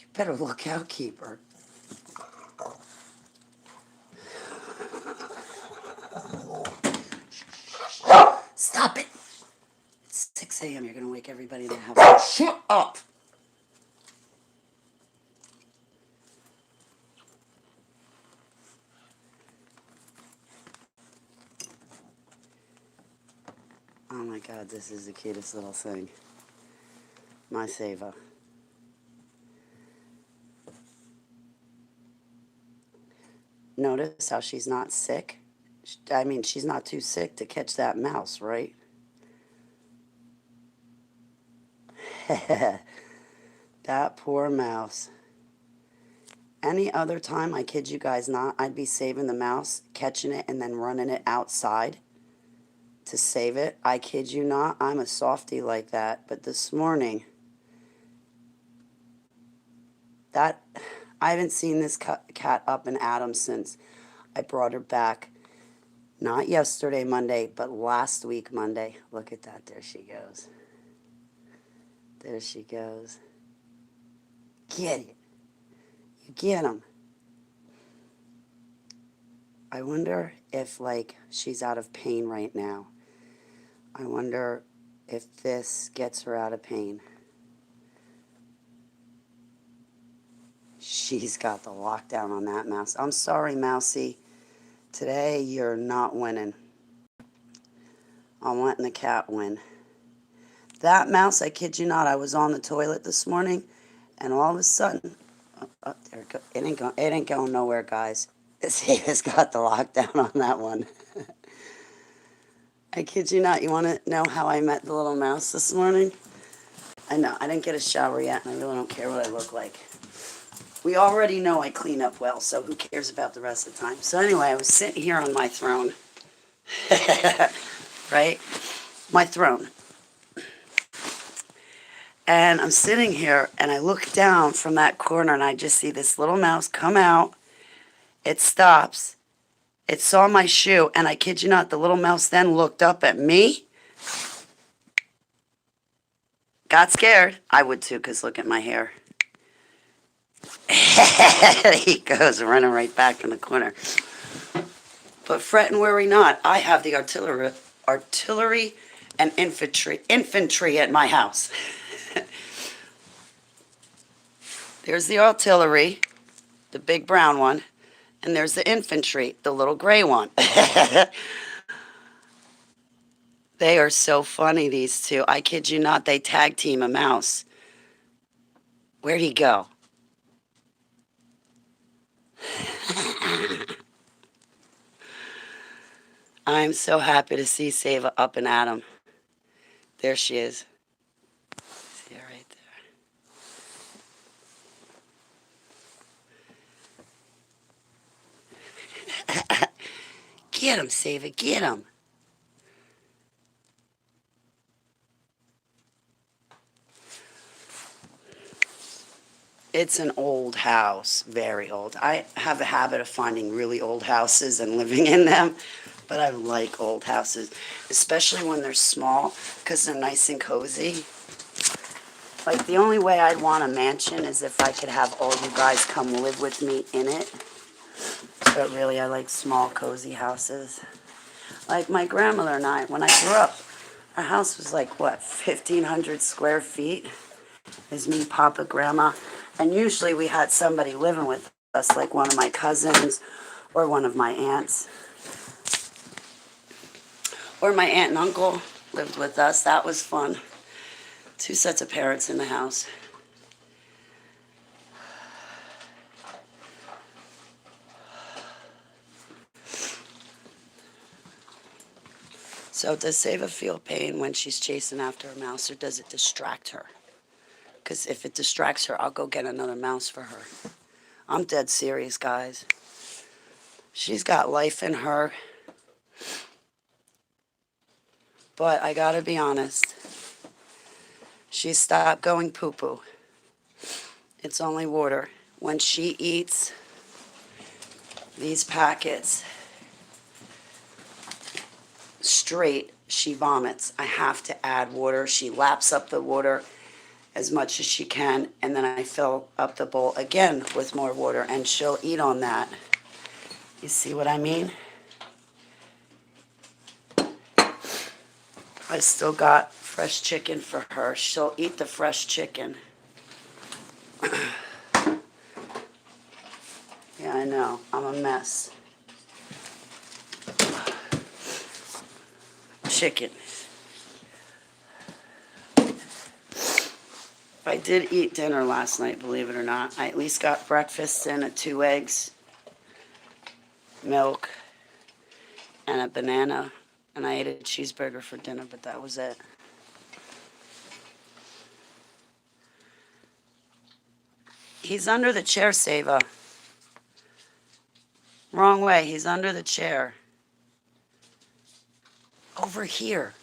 You better look out, Keeper. Stop it. It's 6 a.m. You're going to wake everybody in the house. Shut up. Oh my God, this is the cutest little thing. My Sava. Notice how she's not sick? I mean, she's not too sick to catch that mouse, right? That poor mouse. Any other time, I kid you guys not, I'd be saving the mouse, catching it, and then running it outside to save it. I kid you not, I'm a softie like that. But this morning, that I haven't seen this cat up and at 'em since I brought her back. Not yesterday, Monday, but last week, Monday. Look at that. There she goes. There she goes. Get it. You get 'em. I wonder if, like, she's out of pain right now. I wonder if this gets her out of pain. She's got the lockdown on that mouse. I'm sorry, Mousie. Today, you're not winning. I'm letting the cat win. That mouse, I kid you not, I was on the toilet this morning, and all of a sudden, there it goes. It ain't going nowhere, guys. Sava's got the lockdown on that one. I kid you not. You want to know how I met the little mouse this morning? I know. I didn't get a shower yet, and I really don't care what I look like. We already know I clean up well, so who cares about the rest of the time? So anyway, I was sitting here on my throne. Right? My throne. And I'm sitting here, and I look down from that corner, and I just see this little mouse come out. It stops. It saw my shoe, and I kid you not, the little mouse then looked up at me. Got scared. I would too, because look at my hair. He goes running right back in the corner. But fret and worry not. I have the artillery and infantry at my house. There's the artillery, the big brown one, and there's the infantry, the little gray one. They are so funny, these two. I kid you not, they tag team a mouse. Where'd he go? I'm so happy to see Sava up and at him. There she is. See her right there. Get him, Sava, get him. It's an old house, very old. I have a habit of finding really old houses and living in them, but I like old houses, especially when they're small because they're nice and cozy. Like, the only way I'd want a mansion is if I could have all you guys come live with me in it. But really, I like small, cozy houses. Like my grandmother and I, when I grew up, our house was like, what, 1,500 square feet? Is me, Papa, Grandma. And usually we had somebody living with us, like one of my cousins or one of my aunts. Or my aunt and uncle lived with us. That was fun. 2 sets of parents in the house. So does Sava feel pain when she's chasing after a mouse, or does it distract her? Because if it distracts her, I'll go get another mouse for her. I'm dead serious, guys. She's got life in her. But I gotta be honest. She stopped going poo-poo. It's only water. When she eats these packets straight, she vomits. I have to add water. She laps up the water. as much as she can, and then I fill up the bowl again with more water, and she'll eat on that. You see what I mean? I still got fresh chicken for her. She'll eat the fresh chicken. Yeah, I know. I'm a mess. Chicken. I did eat dinner last night, believe it or not. I at least got breakfast in at 2 eggs, milk, and a banana. And I ate a cheeseburger for dinner, but that was it. He's under the chair, Sava. Wrong way. He's under the chair. Over here.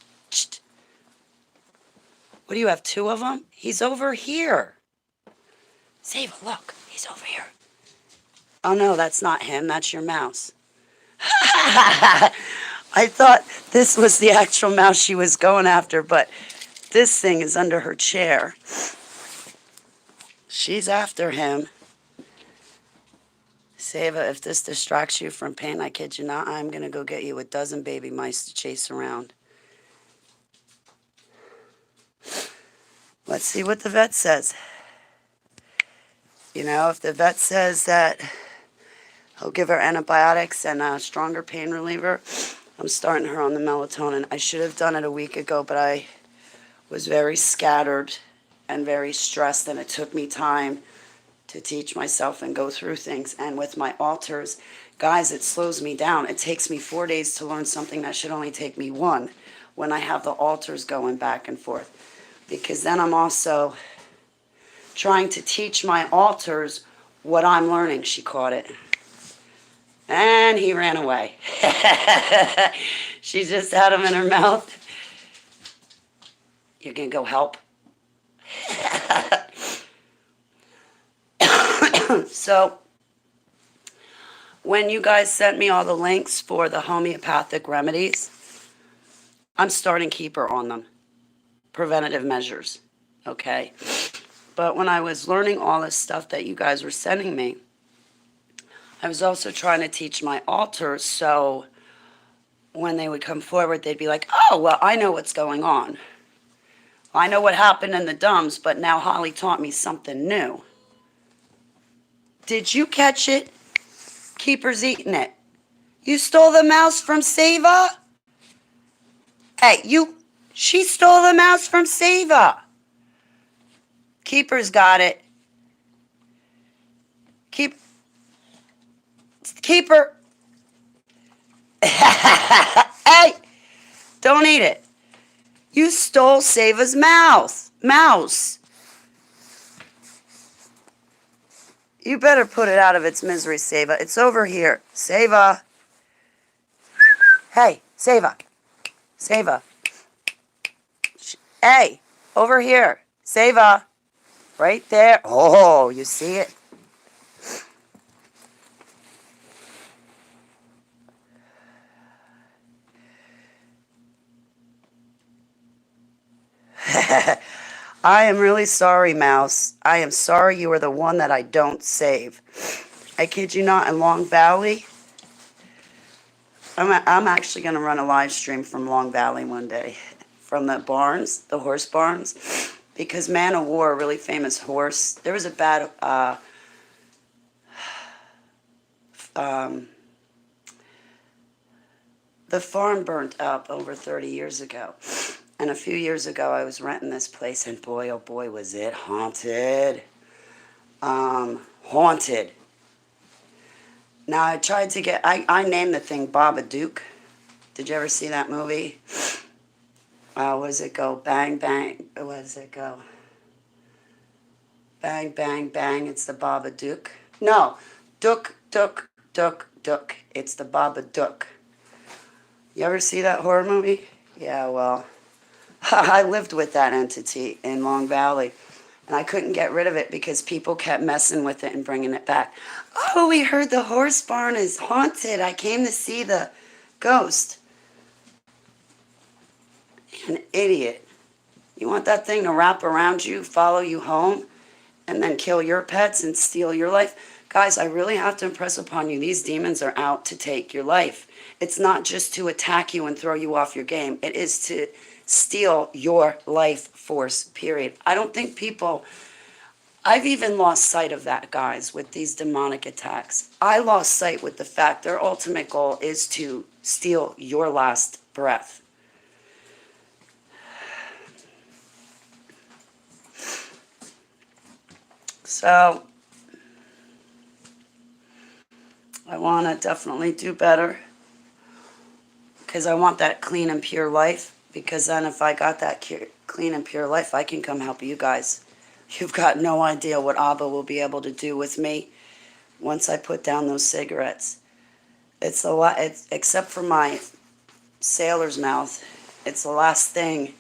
What do you have, 2 of them? He's over here. Sava, look. He's over here. Oh, no, that's not him. That's your mouse. I thought this was the actual mouse she was going after, but this thing is under her chair. She's after him. Sava, if this distracts you from pain, I kid you not, I'm going to go get you a dozen baby mice to chase around. Let's see what the vet says. You know, if the vet says that he'll give her antibiotics and a stronger pain reliever, I'm starting her on the melatonin. I should have done it a week ago, but I was very scattered and very stressed, and it took me time to teach myself and go through things. And with my alters, guys, it slows me down. It takes me 4 days to learn something that should only take me 1 when I have the alters going back and forth. Because then I'm also trying to teach my alters what I'm learning. She caught it. And he ran away. She just had him in her mouth. You're going to go help? So, when you guys sent me all the links for the homeopathic remedies, I'm starting Keeper on them. Preventative measures, okay? But when I was learning all this stuff that you guys were sending me, I was also trying to teach my alters, so when they would come forward, they'd be like, oh, well, I know what's going on. I know what happened in the DUMS, but now Holly taught me something new. Did you catch it? Keeper's eating it. You stole the mouse from Sava? Hey, she stole the mouse from Sava. Keeper's got it. Keeper. Hey, don't eat it. You stole Sava's mouse. You better put it out of its misery, Sava. It's over here. Sava. Hey, Sava. Hey, over here. Sava. Right there. Oh, you see it? I am really sorry, Mouse. I am sorry you are the one that I don't save. I kid you not, in Long Valley, I'm actually going to run a live stream from Long Valley one day, from the barns, the horse barns, because Man of War, a really famous horse, there was a bad, the farm burnt up over 30 years ago. And a few years ago, I was renting this place, and boy, oh boy, was it haunted. Haunted. Now, I tried to get, I named the thing Babadook. Did you ever see that movie? What does it go? Bang, bang. What does it go? Bang, bang, bang. It's the Babadook. No. Dook, dook, dook, dook. It's the Babadook. You ever see that horror movie? Yeah, well, I lived with that entity in Long Valley, and I couldn't get rid of it because people kept messing with it and bringing it back. Oh, we heard the horse barn is haunted. I came to see the ghost. An idiot. You want that thing to wrap around you, follow you home, and then kill your pets and steal your life? Guys, I really have to impress upon you, these demons are out to take your life. It's not just to attack you and throw you off your game. It is to steal your life force, period. I don't think people, I've even lost sight of that, guys, with these demonic attacks. I lost sight with the fact their ultimate goal is to steal your last breath. So I want to definitely do better because I want that clean and pure life. Because then if I got that clean and pure life, I can come help you guys. You've got no idea what Abba will be able to do with me once I put down those cigarettes. It's a lot, except for my sailor's mouth. It's the last thing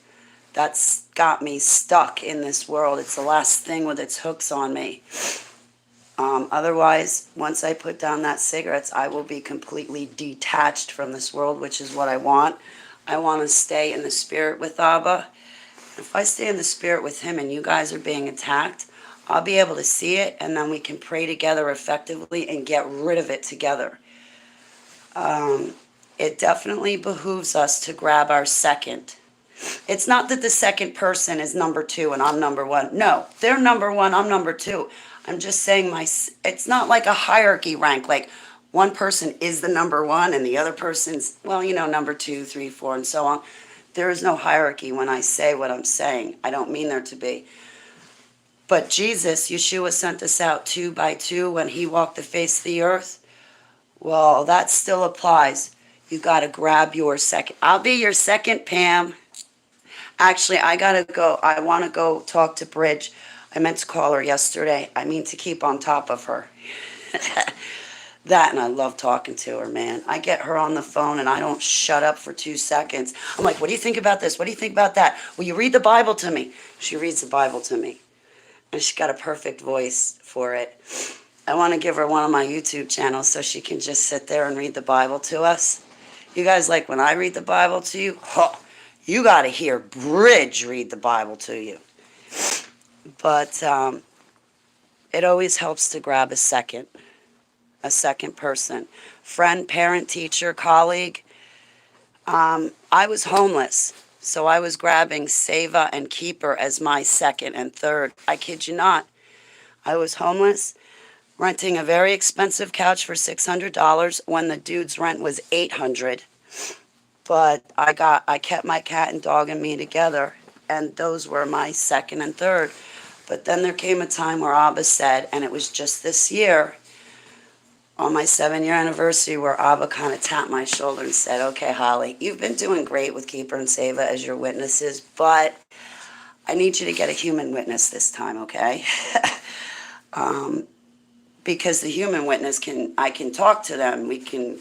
that's got me stuck in this world. It's the last thing with its hooks on me. Otherwise, once I put down that cigarettes, I will be completely detached from this world, which is what I want. I want to stay in the spirit with Abba. If I stay in the spirit with him and you guys are being attacked, I'll be able to see it, and then we can pray together effectively and get rid of it together. It definitely behooves us to grab our second. It's not that the second person is number two and I'm number one. No, they're number one, I'm number two. I'm just saying it's not like a hierarchy rank, like one person is the number one and the other person's, well, number two, three, four, and so on. There is no hierarchy when I say what I'm saying. I don't mean there to be. But Jesus, Yeshua, sent us out 2 by 2 when he walked the face of the earth. Well, that still applies. You got to grab your second. I'll be your second, Pam. Actually, I got to go. I want to go talk to Bridge. I meant to call her yesterday. I mean to keep on top of her. That, and I love talking to her, man. I get her on the phone and I don't shut up for 2 seconds. I'm like, what do you think about this? What do you think about that? Will you read the Bible to me? She reads the Bible to me. And she's got a perfect voice for it. I want to give her one of my YouTube channels so she can just sit there and read the Bible to us. You guys like when I read the Bible to you? You got to hear Bridge read the Bible to you. But it always helps to grab a second person. Friend, parent, teacher, colleague. I was homeless, so I was grabbing Sava and Keeper as my second and third. I kid you not. I was homeless, renting a very expensive couch for $600 when the dude's rent was $800. But I kept my cat and dog and me together, and those were my second and third. But then there came a time where Abba said, and it was just this year, on my 7-year anniversary, where Abba kind of tapped my shoulder and said, okay, Holly, you've been doing great with Keeper and Sava as your witnesses, but I need you to get a human witness this time, okay? Because the human witness I can talk to them. We can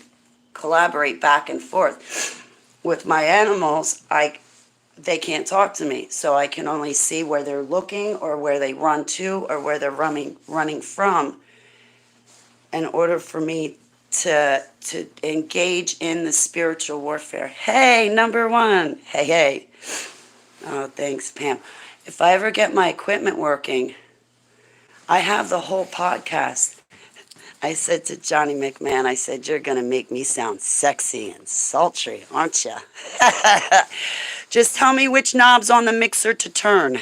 collaborate back and forth. With my animals, they can't talk to me, so I can only see where they're looking or where they run to or where they're running from in order for me to engage in the spiritual warfare. Hey, number one. Hey. Oh, thanks, Pam. If I ever get my equipment working, I have the whole podcast. I said to Johnny McMahon, I said, you're going to make me sound sexy and sultry, aren't you? Just tell me which knobs on the mixer to turn.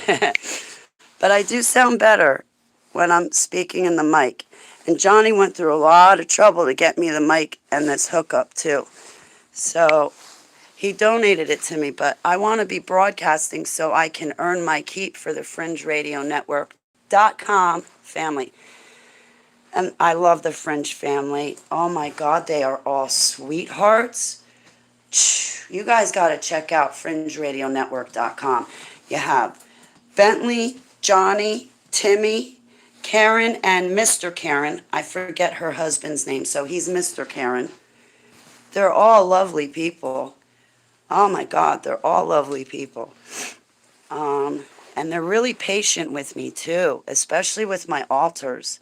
But I do sound better when I'm speaking in the mic. And Johnny went through a lot of trouble to get me the mic and this hookup too. So he donated it to me, but I want to be broadcasting so I can earn my keep for the Fringe Radio Network.com family. And I love the Fringe family. Oh my God, they are all sweethearts. You guys got to check out FringeRadioNetwork.com. You have Bentley, Johnny, Timmy, Karen, and Mr. Karen. I forget her husband's name, so he's Mr. Karen. They're all lovely people. Oh my God, they're all lovely people. And they're really patient with me too, especially with my altars,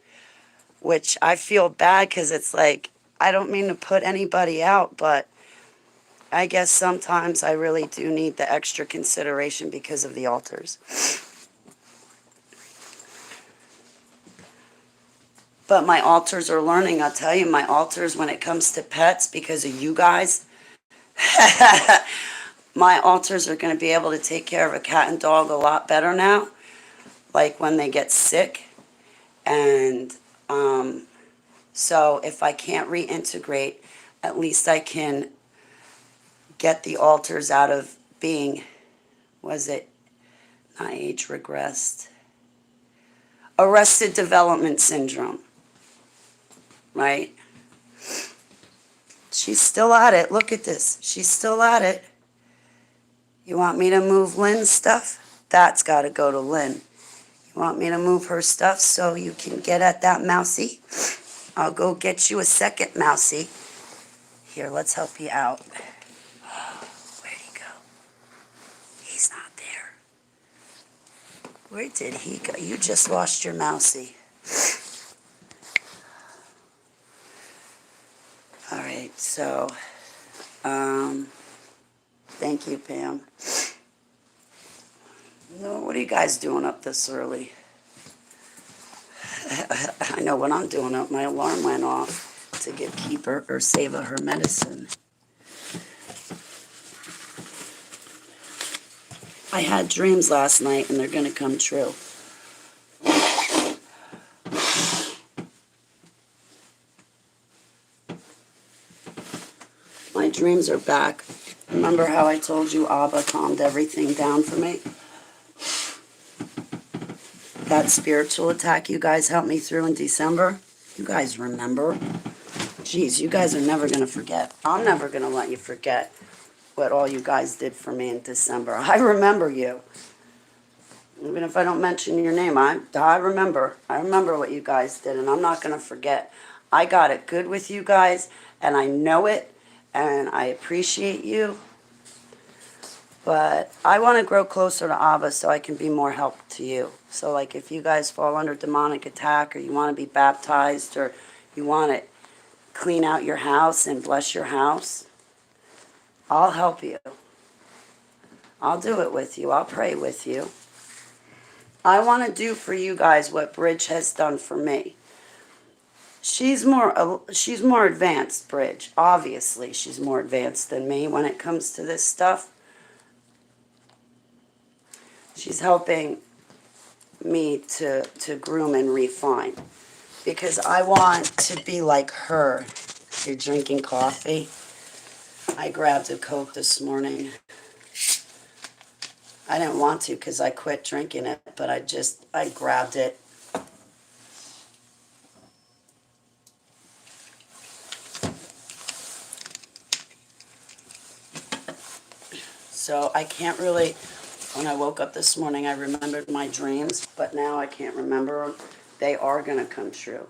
which I feel bad because it's like, I don't mean to put anybody out, but I guess sometimes I really do need the extra consideration because of the altars. But my altars are learning. I'll tell you, my altars, when it comes to pets, because of you guys, my altars are going to be able to take care of a cat and dog a lot better now, like when they get sick. And so if I can't reintegrate, at least I can get the altars out of being, was it not age regressed? Arrested development syndrome, right? She's still at it. Look at this. She's still at it. You want me to move Lynn's stuff? That's got to go to Lynn. You want me to move her stuff so you can get at that mousy? I'll go get you a second mousy. Here, let's help you out. Where'd he go? He's not there. Where did he go? You just lost your mousy. All right, so, thank you, Pam. No, what are you guys doing up this early? I know what I'm doing up. My alarm went off to give Keeper or Sava her medicine. I had dreams last night and they're going to come true. My dreams are back. Remember how I told you Abba calmed everything down for me? That spiritual attack you guys helped me through in December? You guys remember? Jeez, you guys are never going to forget. I'm never going to let you forget what all you guys did for me in December. I remember you. Even if I don't mention your name, I remember. I remember what you guys did, and I'm not going to forget. I got it good with you guys, and I know it, and I appreciate you. But I want to grow closer to Abba so I can be more help to you. So, like, if you guys fall under demonic attack, or you want to be baptized, or you want to clean out your house and bless your house, I'll help you. I'll do it with you. I'll pray with you. I want to do for you guys what Bridge has done for me. She's more advanced, Bridge. Obviously, she's more advanced than me when it comes to this stuff. She's helping me to groom and refine because I want to be like her. You're drinking coffee. I grabbed a Coke this morning. I didn't want to because I quit drinking it, but I grabbed it. So I can't really, when I woke up this morning, I remembered my dreams, but now I can't remember them. They are going to come true.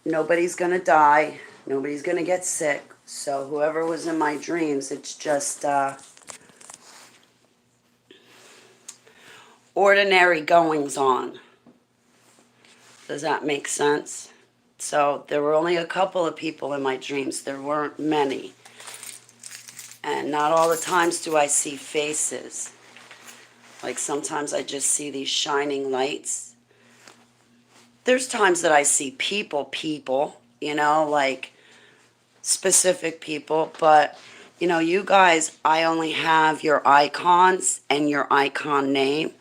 Nobody's going to die. Nobody's going to get sick. So whoever was in my dreams, it's just ordinary goings on. Does that make sense? So there were only a couple of people in my dreams. There weren't many. And not all the times do I see faces. Like sometimes I just see these shining lights. There's times that I see people, like specific people. But, you guys, I only have your icons and your icon name.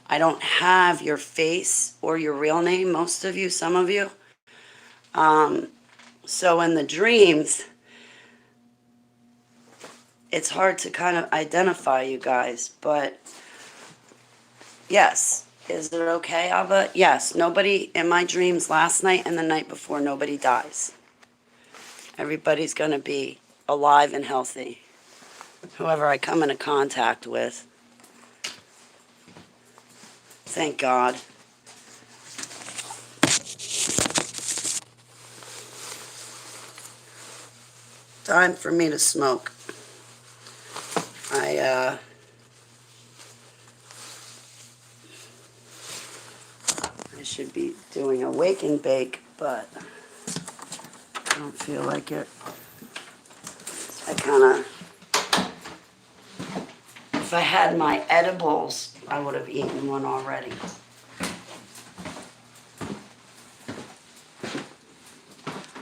I don't have your face or your real name, most of you, some of you. So in the dreams, it's hard to kind of identify you guys, but yes. Is it okay, Abba? Yes. Nobody in my dreams last night and the night before, nobody dies. Everybody's going to be alive and healthy. Whoever I come into contact with. Thank God. Time for me to smoke. I should be doing a wake and bake, but I don't feel like it. I kind of, if I had my edibles, I would have eaten one already.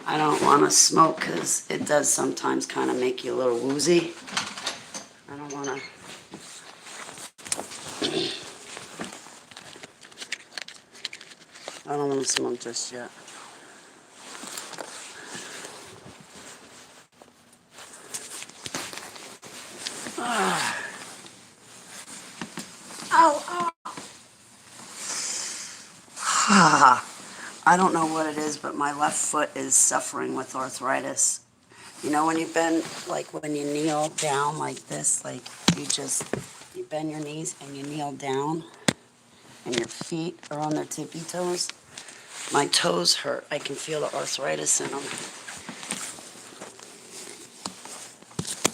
I don't want to smoke because it does sometimes kind of make you a little woozy. I don't want to. I don't want to smoke just yet. Ah. Ow, ow. I don't know what it is, but my left foot is suffering with arthritis. You know when you bend, like when you kneel down like this, like you bend your knees and you kneel down and your feet are on their tippy toes? My toes hurt. I can feel the arthritis in them.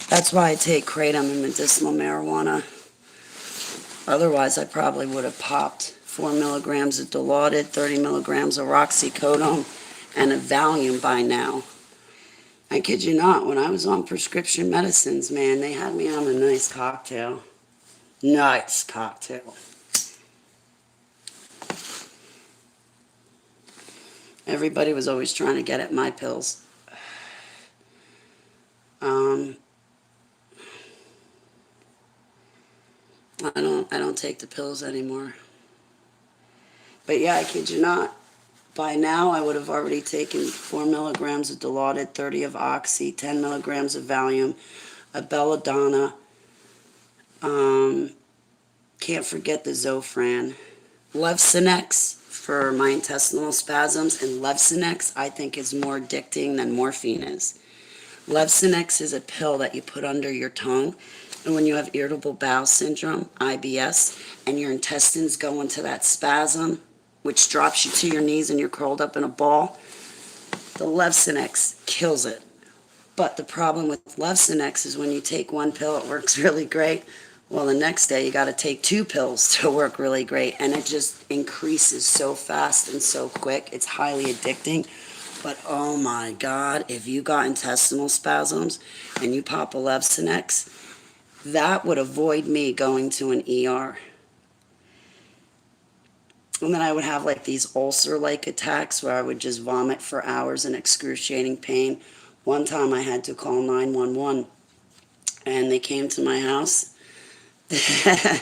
That's why I take kratom and medicinal marijuana. Otherwise, I probably would have popped 4 milligrams of Dilaudid, 30 milligrams of roxicodone, and a Valium by now. I kid you not, when I was on prescription medicines, man, they had me on a nice cocktail. Nice cocktail. Everybody was always trying to get at my pills. I don't take the pills anymore. But yeah, I kid you not. By now, I would have already taken 4 milligrams of Dilaudid, 30 of Oxy, 10 milligrams of Valium, a belladonna. Can't forget the Zofran. Levcinex for my intestinal spasms, and Levcinex I think is more addicting than morphine is. Levcinex is a pill that you put under your tongue, and when you have irritable bowel syndrome, IBS, and your intestines go into that spasm, which drops you to your knees and you're curled up in a ball, the Levcinex kills it. But the problem with Levcinex is when you take one pill, it works really great. Well, the next day you got to take 2 pills to work really great, and it just increases so fast and so quick. It's highly addicting. But oh my God, if you got intestinal spasms and you pop a Levcinex, that would avoid me going to an ER. And then I would have like these ulcer-like attacks where I would just vomit for hours in excruciating pain. One time I had to call 911, and they came to my house. I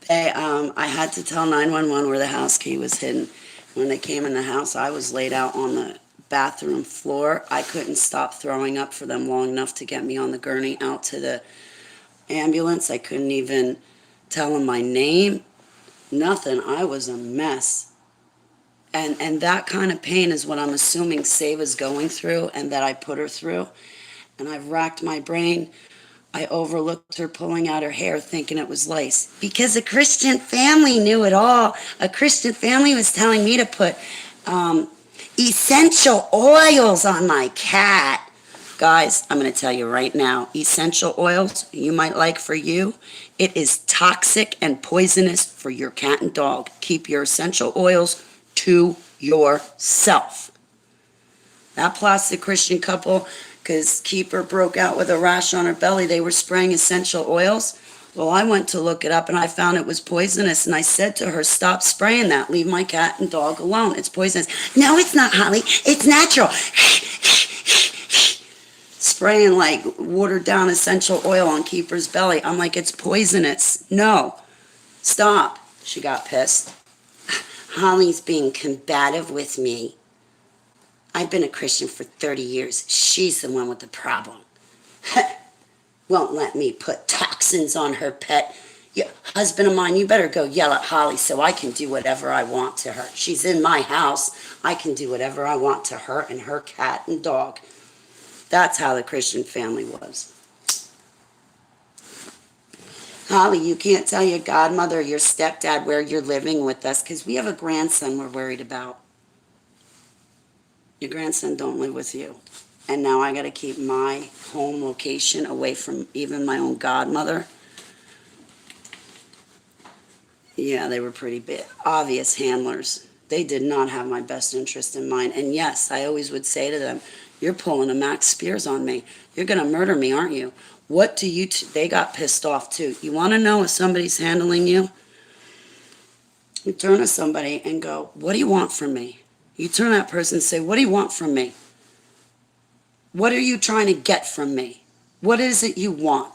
had to tell 911 where the house key was hidden. When they came in the house, I was laid out on the bathroom floor. I couldn't stop throwing up for them long enough to get me on the gurney out to the ambulance. I couldn't even tell them my name. Nothing. I was a mess. And that kind of pain is what I'm assuming Sava's going through and that I put her through. And I've racked my brain. I overlooked her pulling out her hair thinking it was lice. Because a Christian family knew it all. A Christian family was telling me to put essential oils on my cat. Guys, I'm going to tell you right now, essential oils you might like for you, it is toxic and poisonous for your cat and dog. Keep your essential oils to yourself. That plastic Christian couple, because Keeper broke out with a rash on her belly, they were spraying essential oils. Well, I went to look it up and I found it was poisonous, and I said to her, stop spraying that. Leave my cat and dog alone. It's poisonous. No, it's not, Holly. It's natural. Spraying like watered down essential oil on Keeper's belly. I'm like, it's poisonous. No, stop. She got pissed. Holly's being combative with me. I've been a Christian for 30 years. She's the one with the problem. Won't let me put toxins on her pet. Yeah, husband of mine, you better go yell at Holly so I can do whatever I want to her. She's in my house. I can do whatever I want to her and her cat and dog. That's how the Christian family was. Holly, you can't tell your godmother or your stepdad where you're living with us because we have a grandson we're worried about. Your grandson don't live with you. And now I got to keep my home location away from even my own godmother. Yeah, they were pretty big, obvious handlers. They did not have my best interest in mind. And yes, I always would say to them, You're pulling a Max Spears on me. You're going to murder me, aren't you? What do you, they got pissed off too. You want to know if somebody's handling you? You turn to somebody and go, what do you want from me? You turn to that person and say, what do you want from me? What are you trying to get from me? What is it you want?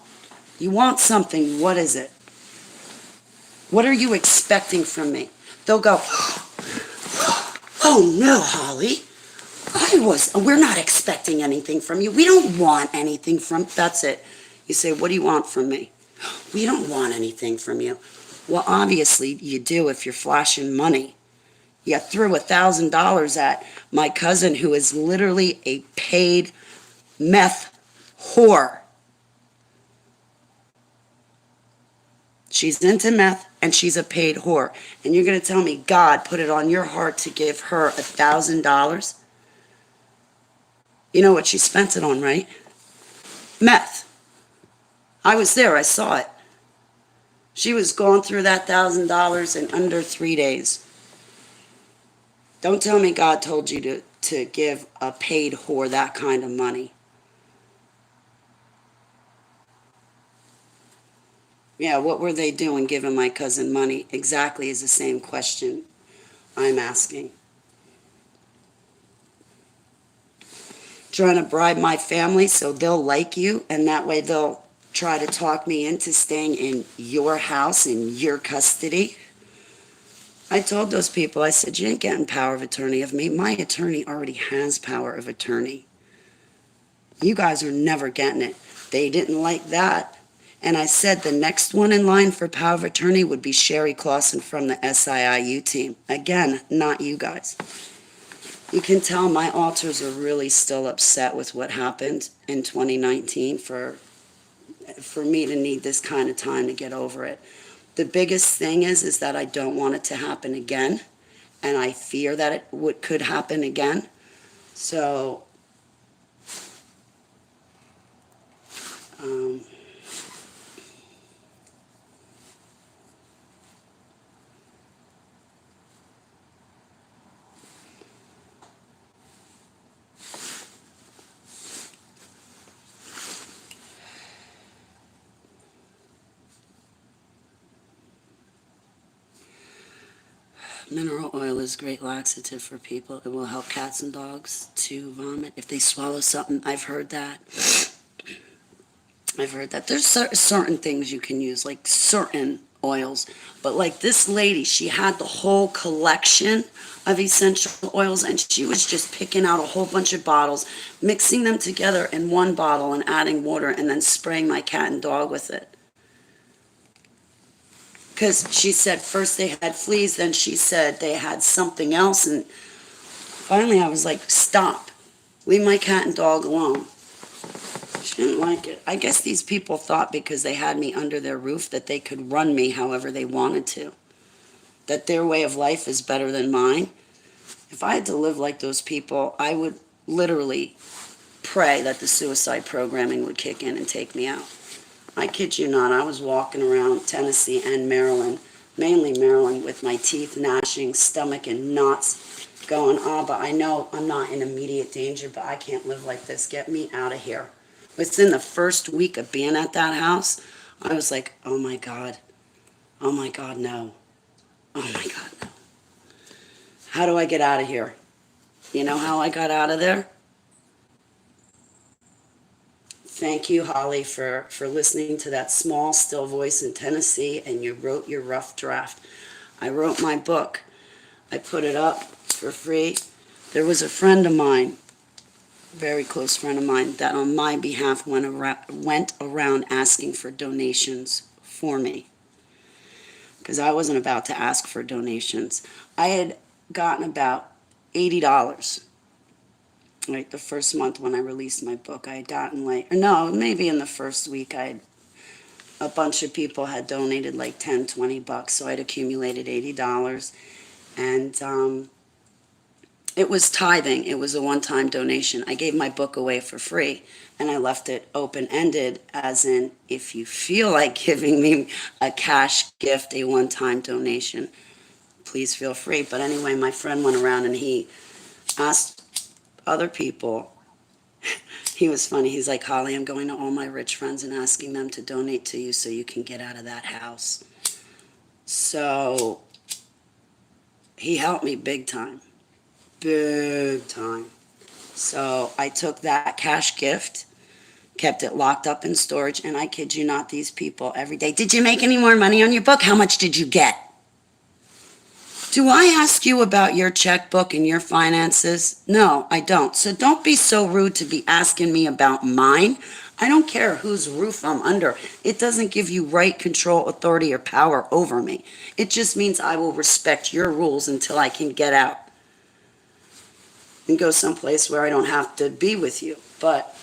You want something. What is it? What are you expecting from me? They'll go, oh no, Holly. We're not expecting anything from you. We don't want anything from, that's it. You say, what do you want from me? We don't want anything from you. Well, obviously you do if you're flashing money. You threw $1,000 at my cousin who is literally a paid meth whore. She's into meth and she's a paid whore. And you're going to tell me God put it on your heart to give her $1,000? You know what she spent it on, right? Meth. I was there. I saw it. She was going through that $1,000 in under 3 days. Don't tell me God told you to give a paid whore that kind of money. Yeah, what were they doing giving my cousin money? Exactly is the same question I'm asking. Trying to bribe my family so they'll like you, and that way they'll try to talk me into staying in your house, in your custody. I told those people, I said, you ain't getting power of attorney of me. My attorney already has power of attorney. You guys are never getting it. They didn't like that. And I said the next one in line for power of attorney would be Sherry Clausen from the SIIU team. Again, not you guys. You can tell my alters are really still upset with what happened in 2019 for me to need this kind of time to get over it. The biggest thing is that I don't want it to happen again, and I fear that could happen again. So, um, mineral oil is a great laxative for people. It will help cats and dogs to vomit if they swallow something. I've heard that. There's certain things you can use, like certain oils. But like this lady, she had the whole collection of essential oils, and she was just picking out a whole bunch of bottles, mixing them together in one bottle and adding water, and then spraying my cat and dog with it. Because she said first they had fleas, then she said they had something else, and finally I was like, stop. Leave my cat and dog alone. She didn't like it. I guess these people thought because they had me under their roof that they could run me however they wanted to. That their way of life is better than mine. If I had to live like those people, I would literally pray that the suicide programming would kick in and take me out. I kid you not, I was walking around Tennessee and Maryland, mainly Maryland, with my teeth gnashing, stomach in knots, going, but I know I'm not in immediate danger, but I can't live like this. Get me out of here. Within the first week of being at that house, I was like, oh my God, no. Oh my God, no. How do I get out of here? You know how I got out of there? Thank you, Holly, for listening to that small, still voice in Tennessee, and you wrote your rough draft. I wrote my book. I put it up for free. There was a friend of mine, very close friend of mine, that on my behalf went around asking for donations for me, because I wasn't about to ask for donations. I had gotten about $80. Like the first month when I released my book, I had gotten maybe in the first week, a bunch of people had donated like 10, $20, so I'd accumulated $80. And it was tithing. It was a one-time donation. I gave my book away for free, and I left it open-ended, as in, if you feel like giving me a cash gift, a one-time donation, please feel free. But anyway, my friend went around and he asked other people He was funny. He's like, Holly, I'm going to all my rich friends and asking them to donate to you so you can get out of that house. So he helped me big time. Big time. So I took that cash gift, kept it locked up in storage, and I kid you not, these people every day, did you make any more money on your book? How much did you get? Do I ask you about your checkbook and your finances? No, I don't. So don't be so rude to be asking me about mine. I don't care whose roof I'm under. It doesn't give you right, control, authority, or power over me. It just means I will respect your rules until I can get out and go someplace where I don't have to be with you. But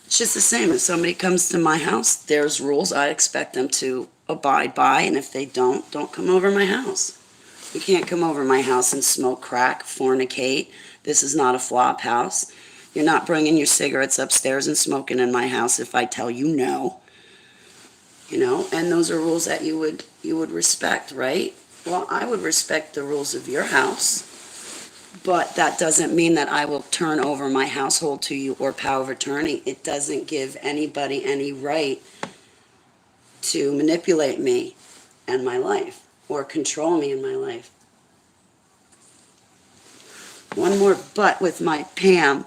it's just the same. If somebody comes to my house, there's rules I expect them to abide by, and if they don't come over my house. You can't come over my house and smoke crack, fornicate. This is not a flop house. You're not bringing your cigarettes upstairs and smoking in my house if I tell you no. You know, and those are rules that you would respect, right? Well, I would respect the rules of your house, but that doesn't mean that I will turn over my household to you or power of attorney. It doesn't give anybody any right to manipulate me and my life or control me in my life. One more butt with my Pam,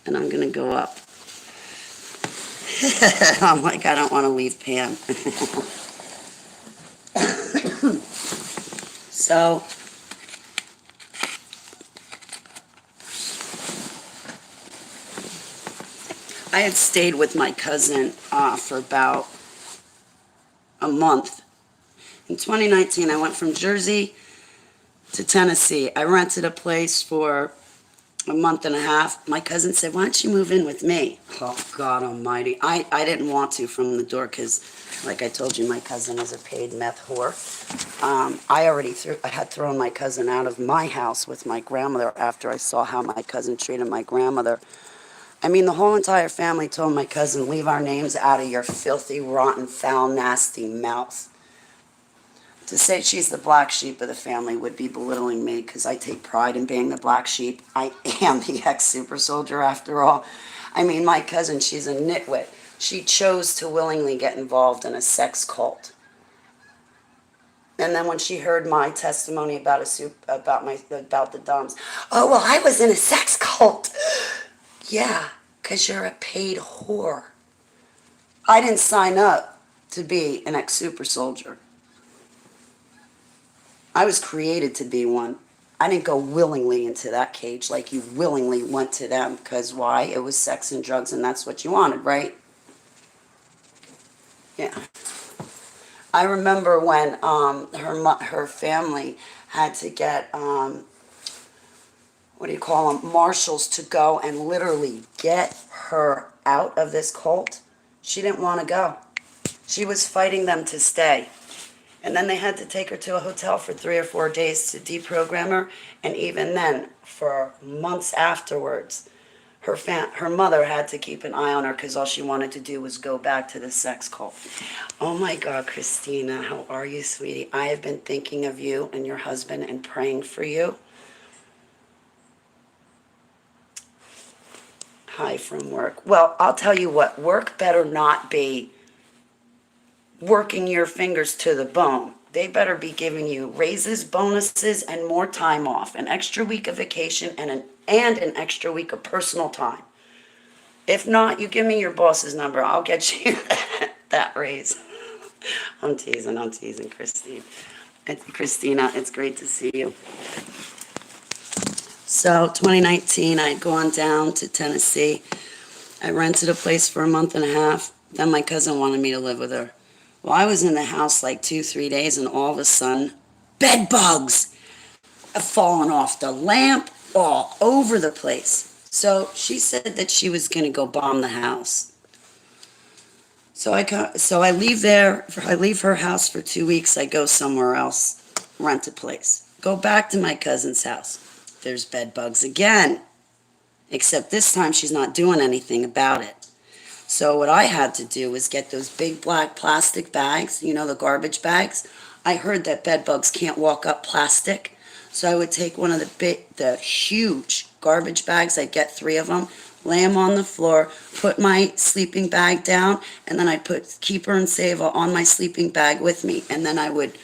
and I'm going to go up. I'm like, I don't want to leave Pam. So, I had stayed with my cousin for about a month. In 2019, I went from Jersey to Tennessee. I rented a place for a month and a half. My cousin said, why don't you move in with me? Oh, God almighty. I didn't want to from the door because, like I told you, my cousin is a paid meth whore. I had thrown my cousin out of my house with my grandmother after I saw how my cousin treated my grandmother. I mean, the whole entire family told my cousin, leave our names out of your filthy, rotten, foul, nasty mouth. To say she's the black sheep of the family would be belittling me because I take pride in being the black sheep. I am the ex-super soldier after all. I mean, my cousin, she's a nitwit. She chose to willingly get involved in a sex cult. And then when she heard my testimony about the DOMs, oh, well, I was in a sex cult. Yeah, because you're a paid whore. I didn't sign up to be an ex-super soldier. I was created to be one. I didn't go willingly into that cage like you willingly went to them, because why? It was sex and drugs and that's what you wanted, right? Yeah. I remember when her family had to get, marshals to go and literally get her out of this cult. She didn't want to go. She was fighting them to stay. And then they had to take her to a hotel for 3 or 4 days to deprogram her. And even then, for months afterwards, her mother had to keep an eye on her because all she wanted to do was go back to the sex cult. Oh my God, Christina, how are you, sweetie? I have been thinking of you and your husband and praying for you. Hi from work. Well, I'll tell you what, work better not be working your fingers to the bone. They better be giving you raises, bonuses, and more time off, an extra week of vacation, and an extra week of personal time. If not, you give me your boss's number. I'll get you that raise. I'm teasing, Christine. Christina, it's great to see you. So 2019, I'd gone down to Tennessee. I rented a place for a month and a half. Then my cousin wanted me to live with her. Well, I was in the house like 2-3 days, and all of a sudden, bed bugs have fallen off the lamp all over the place. So she said that she was going to go bomb the house. So I leave her house for 2 weeks. I go somewhere else, rent a place. Go back to my cousin's house. There's bed bugs again. Except this time she's not doing anything about it. So what I had to do was get those big black plastic bags, you know, the garbage bags. I heard that bed bugs can't walk up plastic. So I would take one of the huge garbage bags, I'd get 3 of them, lay him on the floor, put my sleeping bag down, and then I'd put Keeper and Sava on my sleeping bag with me. And then I would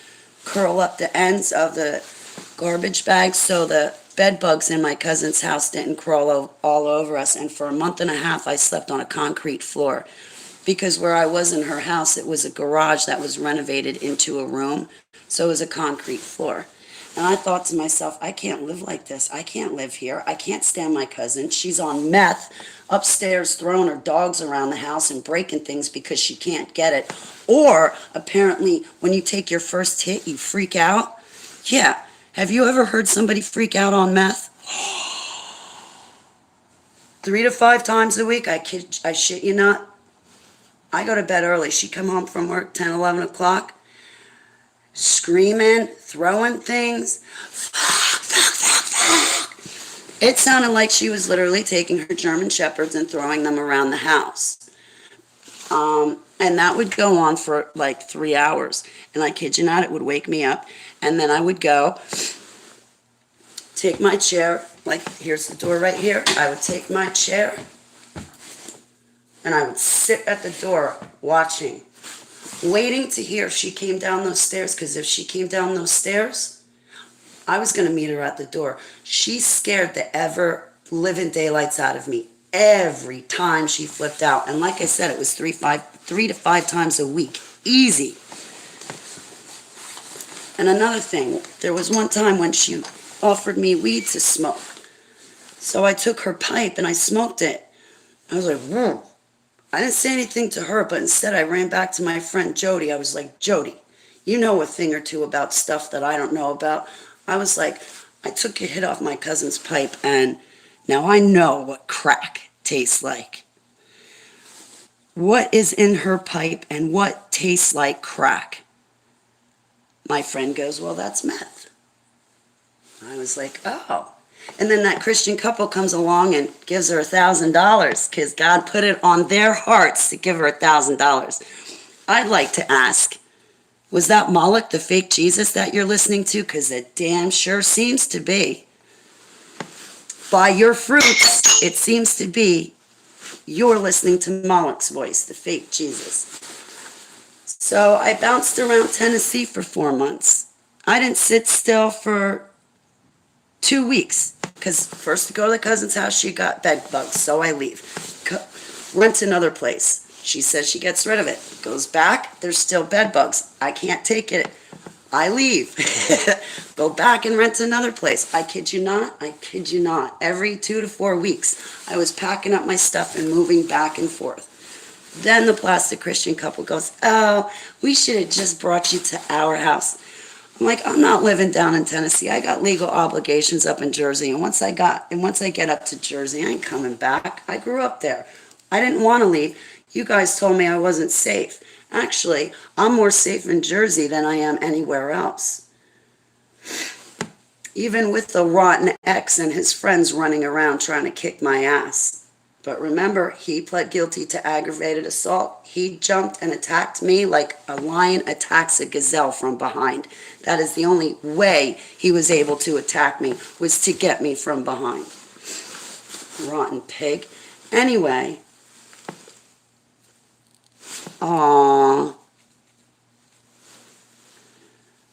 curl up the ends of the garbage bag so the bed bugs in my cousin's house didn't crawl all over us. And for a month and a half, I slept on a concrete floor. Because where I was in her house, it was a garage that was renovated into a room. So it was a concrete floor. And I thought to myself, I can't live like this. I can't live here. I can't stand my cousin. She's on meth upstairs throwing her dogs around the house and breaking things because she can't get it. Or apparently when you take your first hit, you freak out. Yeah. Have you ever heard somebody freak out on meth? 3 to 5 times a week. I shit you not. I go to bed early. She come home from work 10, 11 o'clock, screaming, throwing things. It sounded like she was literally taking her German Shepherds and throwing them around the house. And that would go on for like 3 hours. And I kid you not, it would wake me up. And then I would go, take my chair, like here's the door right here. I would take my chair and I would sit at the door watching, waiting to hear if she came down those stairs. Because if she came down those stairs, I was going to meet her at the door. She scared the ever-living daylights out of me every time she flipped out. And like I said, it was 3 to 5 times a week. Easy. And another thing, there was one time when she offered me weed to smoke. So I took her pipe and I smoked it. I was like, whoa. I didn't say anything to her, but instead I ran back to my friend Jody. I was like, Jody, you know a thing or two about stuff that I don't know about. I was like, I took a hit off my cousin's pipe, and now I know what crack tastes like. What is in her pipe and what tastes like crack? My friend goes, well, that's meth. I was like, oh. And then that Christian couple comes along and gives her $1,000 because God put it on their hearts to give her $1,000. I'd like to ask, was that Moloch, the fake Jesus that you're listening to? Because it damn sure seems to be. By your fruits, it seems to be you're listening to Moloch's voice, the fake Jesus. So I bounced around Tennessee for 4 months. I didn't sit still for 2 weeks. Because first to go to the cousin's house, she got bed bugs, so I leave. Rent another place. She says she gets rid of it. Goes back, there's still bed bugs. I can't take it. I leave. Go back and rent another place. I kid you not. I kid you not. Every 2 to 4 weeks, I was packing up my stuff and moving back and forth. Then the plastic Christian couple goes, oh, we should have just brought you to our house. I'm like, I'm not living down in Tennessee. I got legal obligations up in Jersey. And once I get up to Jersey, I ain't coming back. I grew up there. I didn't want to leave. You guys told me I wasn't safe. Actually, I'm more safe in Jersey than I am anywhere else. Even with the rotten ex and his friends running around trying to kick my ass. But remember, he pled guilty to aggravated assault. He jumped and attacked me like a lion attacks a gazelle from behind. That is the only way he was able to attack me, was to get me from behind. Rotten pig. Anyway. Aww.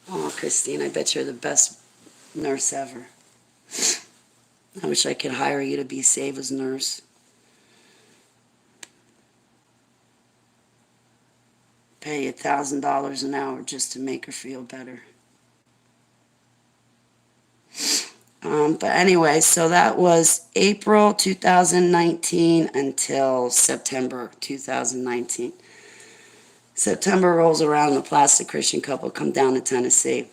Aw, Christine, I bet you're the best nurse ever. I wish I could hire you to be Sava's nurse. Pay you $1,000 an hour just to make her feel better. But anyway, so that was April 2019 until September 2019. September rolls around, the plastic Christian couple come down to Tennessee,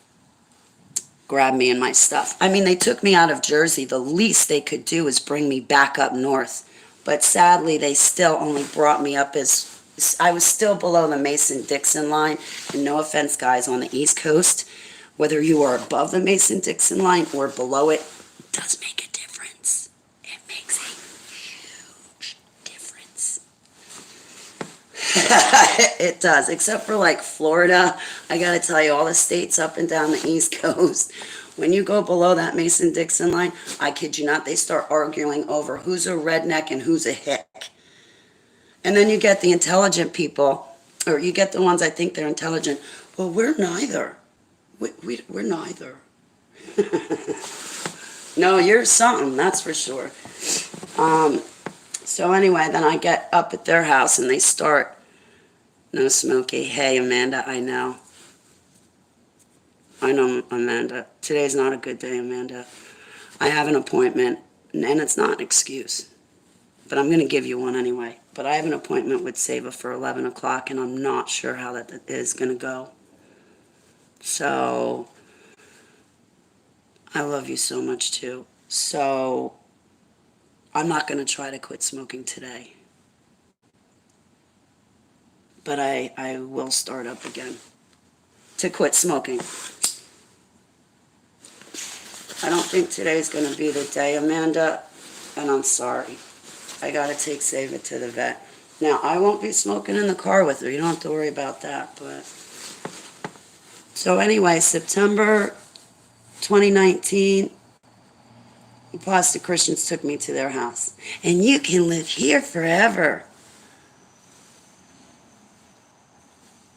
grab me and my stuff. I mean, they took me out of Jersey. The least they could do is bring me back up north. But sadly, they still only brought me up as I was still below the Mason-Dixon line. And no offense, guys, on the East Coast, whether you are above the Mason-Dixon line or below it, it does make a difference. It makes a huge difference. It does, except for like Florida. I got to tell you, all the states up and down the East Coast, When you go below that Mason-Dixon line, I kid you not, they start arguing over who's a redneck and who's a hick. And then you get the intelligent people, or you get the ones I think they're intelligent. Well, we're neither. We're neither. No, you're something, that's for sure. So anyway, then I get up at their house and they start, no, Smokey, hey, Amanda, I know, Amanda. Today's not a good day, Amanda. I have an appointment, and it's not an excuse, but I'm going to give you one anyway. But I have an appointment with Sava for 11 o'clock, and I'm not sure how that is going to go. So, I love you so much, too. So, I'm not going to try to quit smoking today. But I will start up again to quit smoking. I don't think today's going to be the day, Amanda, and I'm sorry. I got to take Sava to the vet. Now, I won't be smoking in the car with her. You don't have to worry about that. But so anyway, September 2019, the Plastic Christians took me to their house. And you can live here forever.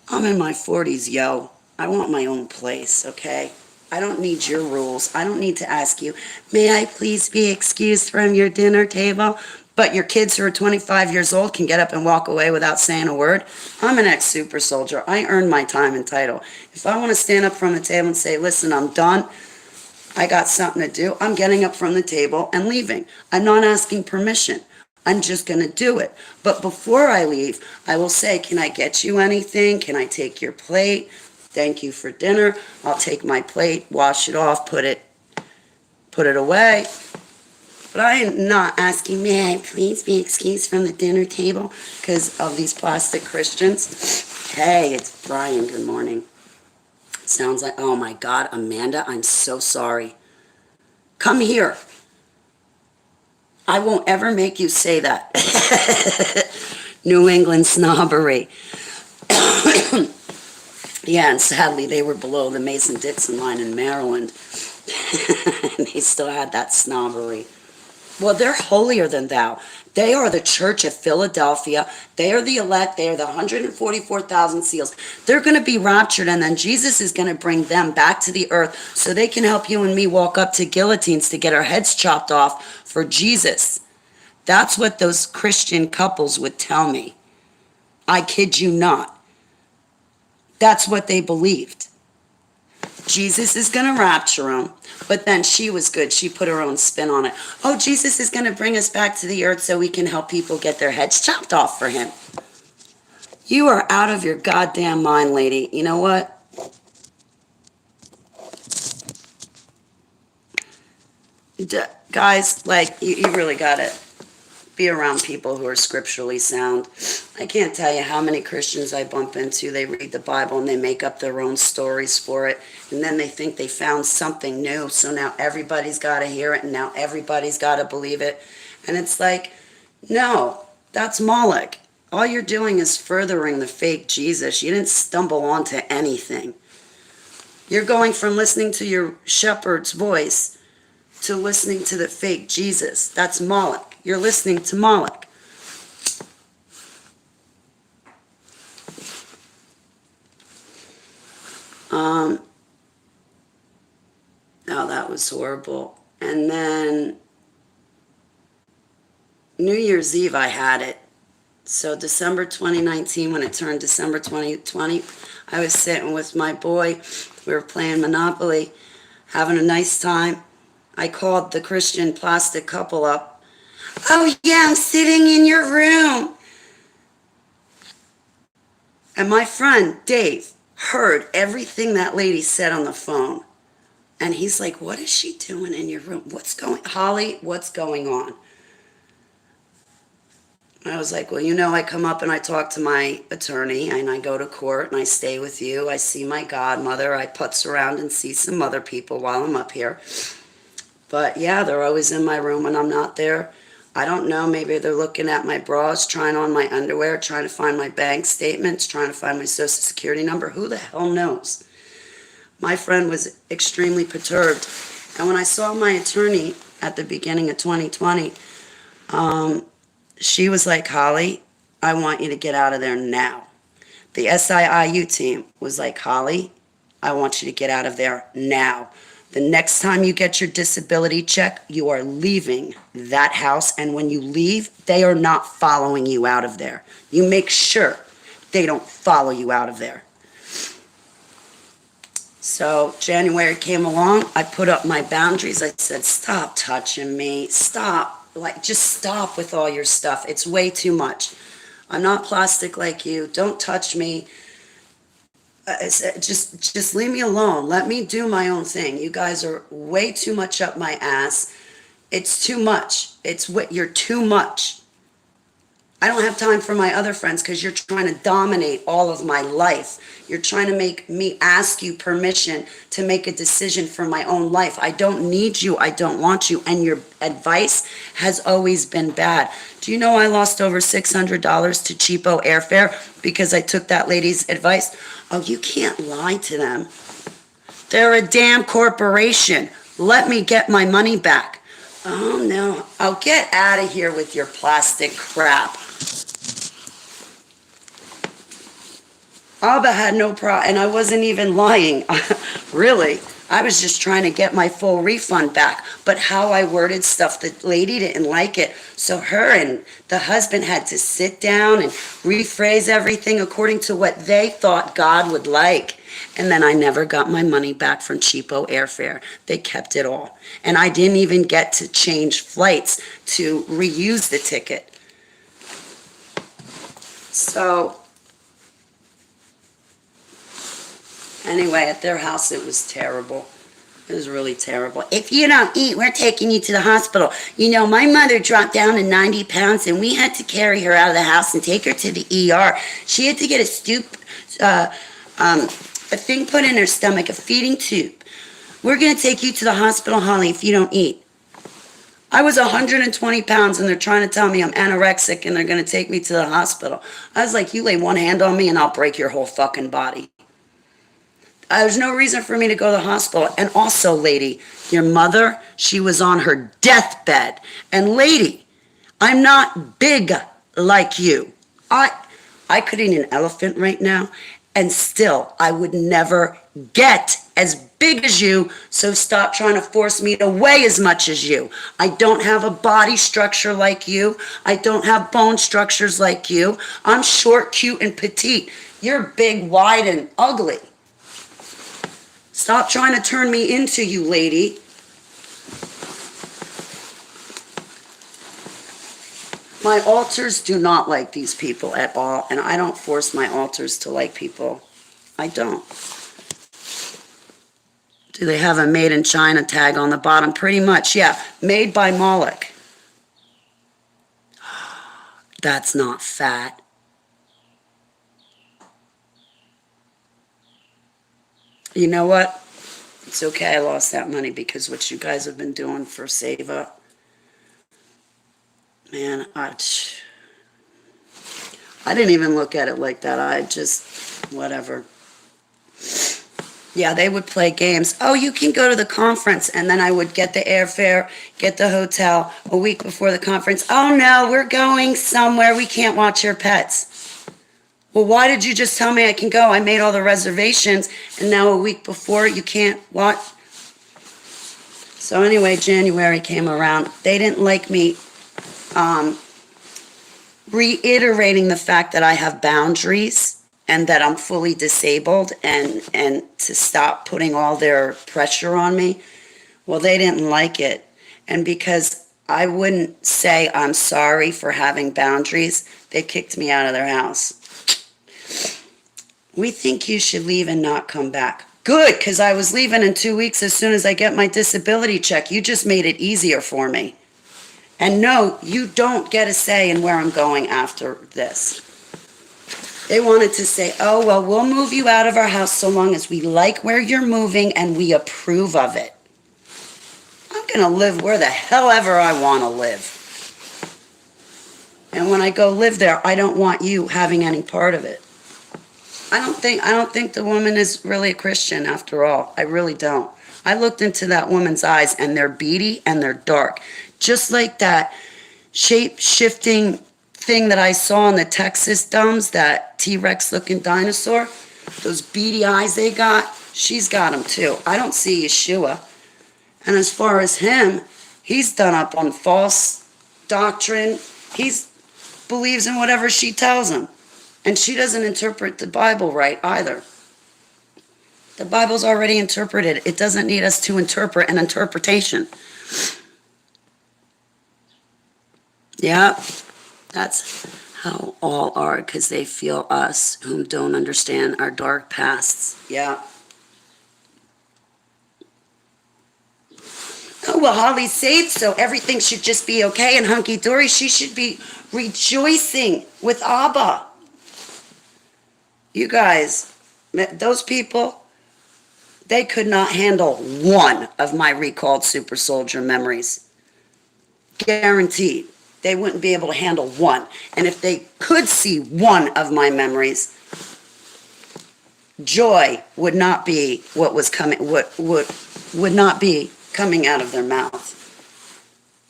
I'm in my 40s, yo. I want my own place, okay? I don't need your rules. I don't need to ask you, may I please be excused from your dinner table? But your kids who are 25 years old can get up and walk away without saying a word. I'm an ex-super soldier. I earned my time and title. If I want to stand up from the table and say, listen, I'm done, I got something to do, I'm getting up from the table and leaving. I'm not asking permission. I'm just going to do it. But before I leave, I will say, can I get you anything? Can I take your plate? Thank you for dinner. I'll take my plate, wash it off, put it away. But I am not asking, may I please be excused from the dinner table because of these plastic Christians? Hey, it's Brian. Good morning. Sounds like, oh my God, Amanda, I'm so sorry. Come here. I won't ever make you say that. New England snobbery. Yeah, and sadly, they were below the Mason-Dixon line in Maryland. And they still had that snobbery. Well, they're holier than thou. They are the church of Philadelphia. They are the elect. They are the 144,000 seals. They're going to be raptured, and then Jesus is going to bring them back to the earth so they can help you and me walk up to guillotines to get our heads chopped off for Jesus. That's what those Christian couples would tell me. I kid you not. That's what they believed. Jesus is going to rapture them. But then she was good. She put her own spin on it. Oh, Jesus is going to bring us back to the earth so we can help people get their heads chopped off for him. You are out of your goddamn mind, lady. You know what? Guys, like, you really got to be around people who are scripturally sound. I can't tell you how many Christians I bump into. They read the Bible and they make up their own stories for it. And then they think they found something new. So now everybody's got to hear it and now everybody's got to believe it. And it's like, no, that's Moloch. All you're doing is furthering the fake Jesus. You didn't stumble onto anything. You're going from listening to your shepherd's voice to listening to the fake Jesus. That's Moloch. You're listening to Moloch. Oh, that was horrible. And then New Year's Eve, I had it. So December 2019, when it turned December 2020, I was sitting with my boy. We were playing Monopoly, having a nice time. I called the Christian plastic couple up. Oh, yeah, I'm sitting in your room. And my friend, Dave, heard everything that lady said on the phone. And he's like, what is she doing in your room? Holly, what's going on? I was like, well, you know, I come up and I talk to my attorney and I go to court and I stay with you. I see my godmother. I putz around and see some other people while I'm up here. But yeah, they're always in my room when I'm not there. I don't know. Maybe they're looking at my bras, trying on my underwear, trying to find my bank statements, trying to find my social security number. Who the hell knows? My friend was extremely perturbed. And when I saw my attorney at the beginning of 2020, she was like, Holly, I want you to get out of there now. The SIIU team was like, Holly, I want you to get out of there now. The next time you get your disability check, you are leaving that house. And when you leave, they are not following you out of there. You make sure they don't follow you out of there. So January came along. I put up my boundaries. I said, stop touching me. Stop. Like, just stop with all your stuff. It's way too much. I'm not plastic like you. Don't touch me. Just leave me alone. Let me do my own thing. You guys are way too much up my ass. It's too much. You're too much. I don't have time for my other friends because you're trying to dominate all of my life. You're trying to make me ask you permission to make a decision for my own life. I don't need you. I don't want you. And your advice has always been bad. Do you know I lost over $600 to cheapo airfare because I took that lady's advice? Oh, you can't lie to them. They're a damn corporation. Let me get my money back. Oh, no. Oh, get out of here with your plastic crap. Abba had no problem, and I wasn't even lying. Really. I was just trying to get my full refund back. But how I worded stuff, the lady didn't like it. So her and the husband had to sit down and rephrase everything according to what they thought God would like. And then I never got my money back from cheapo airfare. They kept it all. And I didn't even get to change flights to reuse the ticket. So anyway, at their house, it was terrible. It was really terrible. If you don't eat, we're taking you to the hospital. You know, my mother dropped down to 90 pounds, and we had to carry her out of the house and take her to the ER. She had to get a thing put in her stomach, a feeding tube. We're going to take you to the hospital, Holly, if you don't eat. I was 120 pounds, and they're trying to tell me I'm anorexic, and they're going to take me to the hospital. I was like, you lay one hand on me, and I'll break your whole fucking body. There's no reason for me to go to the hospital. And also, lady, your mother, she was on her deathbed. And lady, I'm not big like you. I could eat an elephant right now, and still I would never get as big as you, so stop trying to force me to weigh as much as you. I don't have a body structure like you. I don't have bone structures like you. I'm short, cute, and petite. You're big, wide, and ugly. Stop trying to turn me into you, lady. My alters do not like these people at all, and I don't force my alters to like people. I don't. Do they have a made in China tag on the bottom? Pretty much, yeah. Made by Moloch. That's not fat. You know what? It's okay I lost that money because what you guys have been doing for Sava, man, I didn't even look at it like that. I just, whatever. Yeah, they would play games. Oh, you can go to the conference. And then I would get the airfare, get the hotel a week before the conference. Oh, no, we're going somewhere. We can't watch your pets. Well, why did you just tell me I can go? I made all the reservations, and now a week before you can't watch. So anyway, January came around. They didn't like me reiterating the fact that I have boundaries and that I'm fully disabled and to stop putting all their pressure on me. Well, they didn't like it. And because I wouldn't say I'm sorry for having boundaries, they kicked me out of their house. We think you should leave and not come back. Good, because I was leaving in 2 weeks as soon as I get my disability check. You just made it easier for me. And no, you don't get a say in where I'm going after this. They wanted to say, oh, well, we'll move you out of our house so long as we like where you're moving and we approve of it. I'm going to live where the hell ever I want to live. And when I go live there, I don't want you having any part of it. I don't think the woman is really a Christian after all. I really don't. I looked into that woman's eyes and they're beady and they're dark. Just like that shape shifting thing that I saw in the Texas domes, that T-Rex looking dinosaur, those beady eyes they got, she's got them too. I don't see Yeshua. And as far as him, he's done up on false doctrine. He's believes in whatever she tells him. And she doesn't interpret the Bible right either. The Bible's already interpreted. It doesn't need us to interpret an interpretation. Yeah, that's how all are, because they feel us, whom don't understand our dark pasts. Yeah. Oh, well, Holly's saved, so everything should just be okay and hunky-dory. She should be rejoicing with Abba. You guys, those people, they could not handle one of my recalled super soldier memories. Guaranteed. They wouldn't be able to handle one. And if they could see one of my memories, joy would not be what was coming, would not be coming out of their mouth.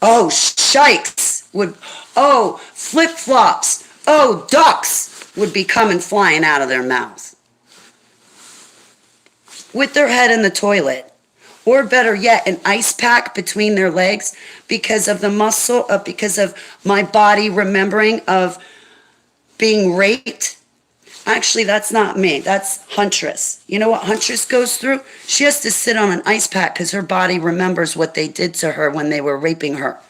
Oh, shikes would, oh, flip-flops, oh, ducks would be coming flying out of their mouth. With their head in the toilet. Or better yet, an ice pack between their legs because of the muscle, because of my body remembering of being raped. Actually, that's not me. That's Huntress. You know what Huntress goes through? She has to sit on an ice pack because her body remembers what they did to her when they were raping her.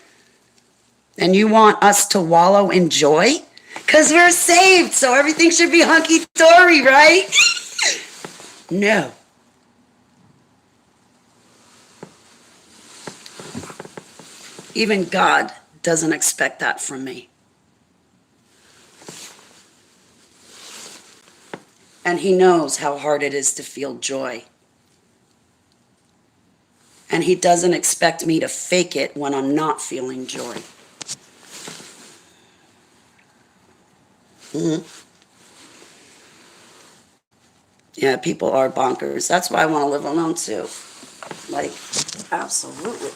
And you want us to wallow in joy? Because we're saved, so everything should be hunky-dory, right? No. Even God doesn't expect that from me. And he knows how hard it is to feel joy. And he doesn't expect me to fake it when I'm not feeling joy. Mm-hmm. Yeah, people are bonkers. That's why I want to live alone too. Like, absolutely.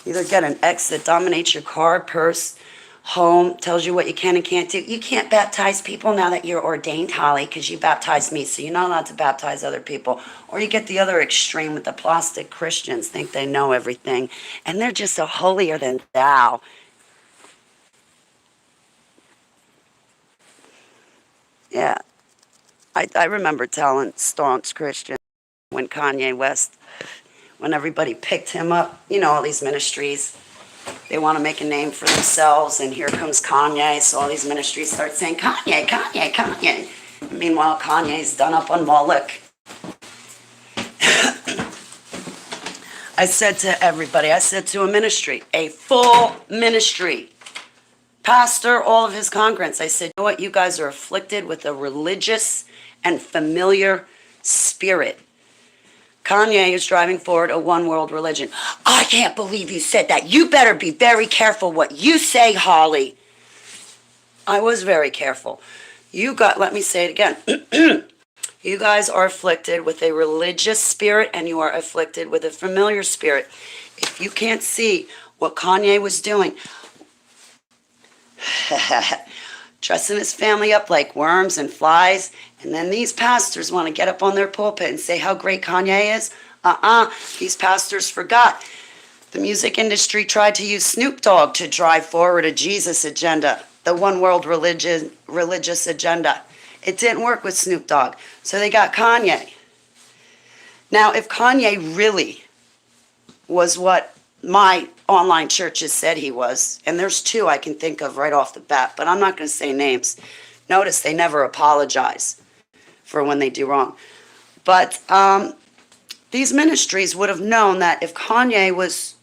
Either get an ex that dominates your car, purse, home, tells you what you can and can't do. You can't baptize people now that you're ordained, Holly, because you baptized me, so you're not allowed to baptize other people. Or you get the other extreme with the plastic Christians, think they know everything, and they're just so holier than thou. Yeah, I remember telling staunch Christians when Kanye West, when everybody picked him up, you know, all these ministries, they want to make a name for themselves, and here comes Kanye, so all these ministries start saying, Kanye, Kanye, Kanye. And meanwhile, Kanye's done up on Moloch. I said to everybody, I said to a ministry, a full ministry, pastor, all of his congregants, I said, you know what, you guys are afflicted with a religious and familiar spirit. Kanye is driving forward a one world religion. I can't believe you said that. You better be very careful what you say, Holly. I was very careful. Let me say it again. You guys are afflicted with a religious spirit and you are afflicted with a familiar spirit. If you can't see what Kanye was doing, dressing his family up like worms and flies, and then these pastors want to get up on their pulpit and say how great Kanye is. These pastors forgot. The music industry tried to use Snoop Dogg to drive forward a Jesus agenda, the one world religious agenda. It didn't work with Snoop Dogg, so they got Kanye. Now, if Kanye really was what my online churches said he was, and there's two I can think of right off the bat, but I'm not going to say names. Notice they never apologize for when they do wrong. But these ministries would have known that if Kanye was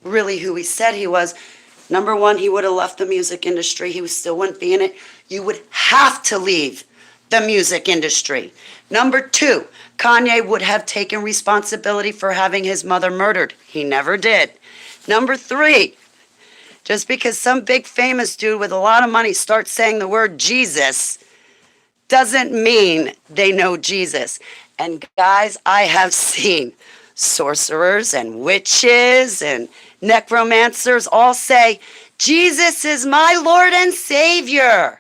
really who he said he was, number one, he would have left the music industry. He still wouldn't be in it. You would have to leave the music industry. Number two, Kanye would have taken responsibility for having his mother murdered. He never did. Number three, just because some big famous dude with a lot of money starts saying the word Jesus doesn't mean they know Jesus. And guys, I have seen sorcerers and witches and necromancers all say, Jesus is my Lord and Savior.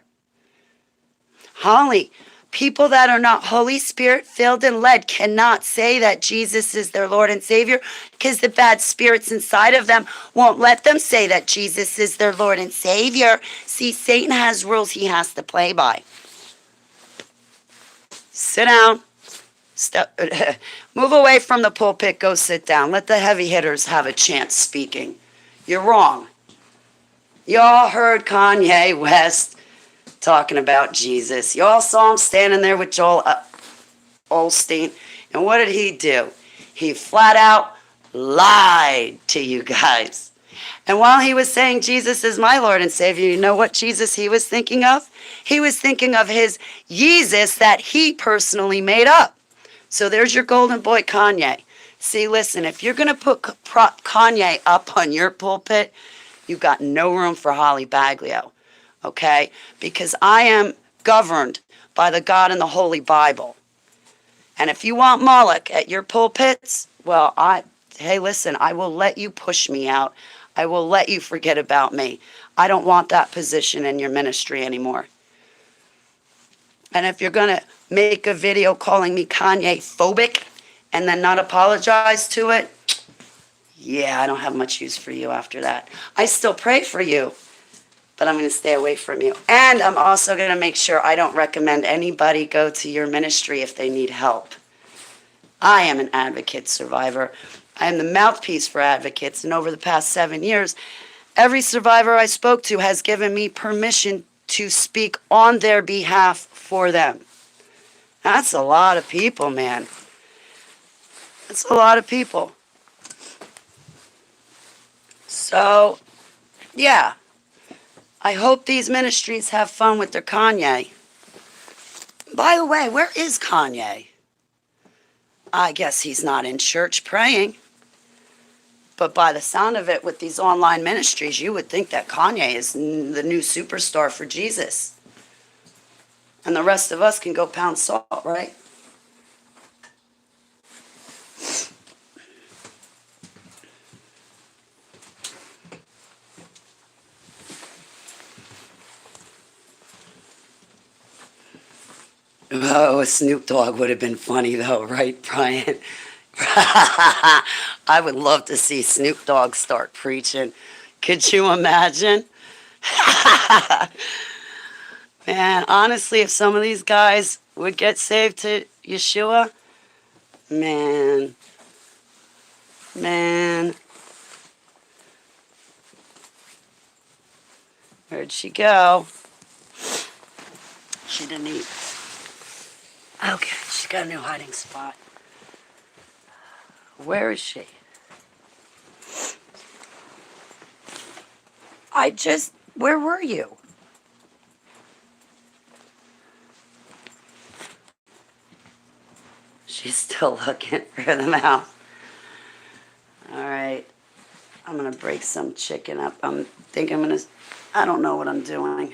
Holly, people that are not Holy Spirit filled and led cannot say that Jesus is their Lord and Savior because the bad spirits inside of them won't let them say that Jesus is their Lord and Savior. See, Satan has rules he has to play by. Sit down. Step, move away from the pulpit. Go sit down. Let the heavy hitters have a chance speaking. You're wrong. You all heard Kanye West talking about Jesus. You all saw him standing there with Joel Osteen. And what did he do? He flat out lied to you guys. And while he was saying Jesus is my Lord and Savior, you know what Jesus he was thinking of? He was thinking of his Yeezus that he personally made up. So there's your golden boy, Kanye. See, listen, if you're going to put Kanye up on your pulpit, you've got no room for Holly Baglio, okay? Because I am governed by the God in the Holy Bible. And if you want Moloch at your pulpits, well, hey, listen, I will let you push me out. I will let you forget about me. I don't want that position in your ministry anymore. And if you're going to make a video calling me Kanye phobic and then not apologize to it, yeah, I don't have much use for you after that. I still pray for you, but I'm going to stay away from you. And I'm also going to make sure I don't recommend anybody go to your ministry if they need help. I am an advocate survivor. I am the mouthpiece for advocates, and over the past 7 years, every survivor I spoke to has given me permission to speak on their behalf for them. That's a lot of people, man. That's a lot of people. So, yeah. I hope these ministries have fun with their Kanye. By the way, where is Kanye? I guess he's not in church praying. But by the sound of it, with these online ministries, you would think that Kanye is the new superstar for Jesus. And the rest of us can go pound salt, right? Oh, a Snoop Dogg would have been funny though, right, Brian? I would love to see Snoop Dogg start preaching. Could you imagine? Man, honestly, if some of these guys would get saved to Yeshua, man. Where'd she go? She didn't eat. Okay, she got a new hiding spot. Where is she? Where were you? She's still looking for the mouse. All right. I'm going to break some chicken up. I don't know what I'm doing.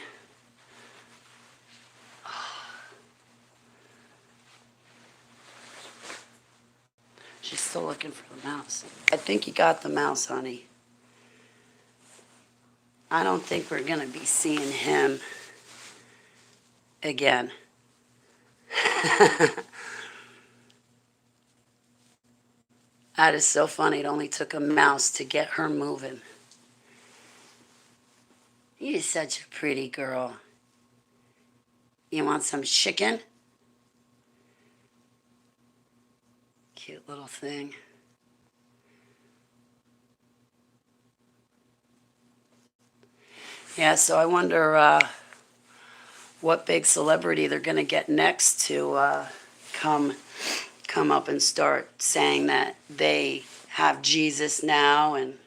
She's still looking for the mouse. I think you got the mouse, honey. I don't think we're going to be seeing him again. That is so funny. It only took a mouse to get her moving. You're such a pretty girl. You want some chicken? Cute little thing. Yeah, so I wonder what big celebrity they're going to get next to come up and start saying that they have Jesus now. And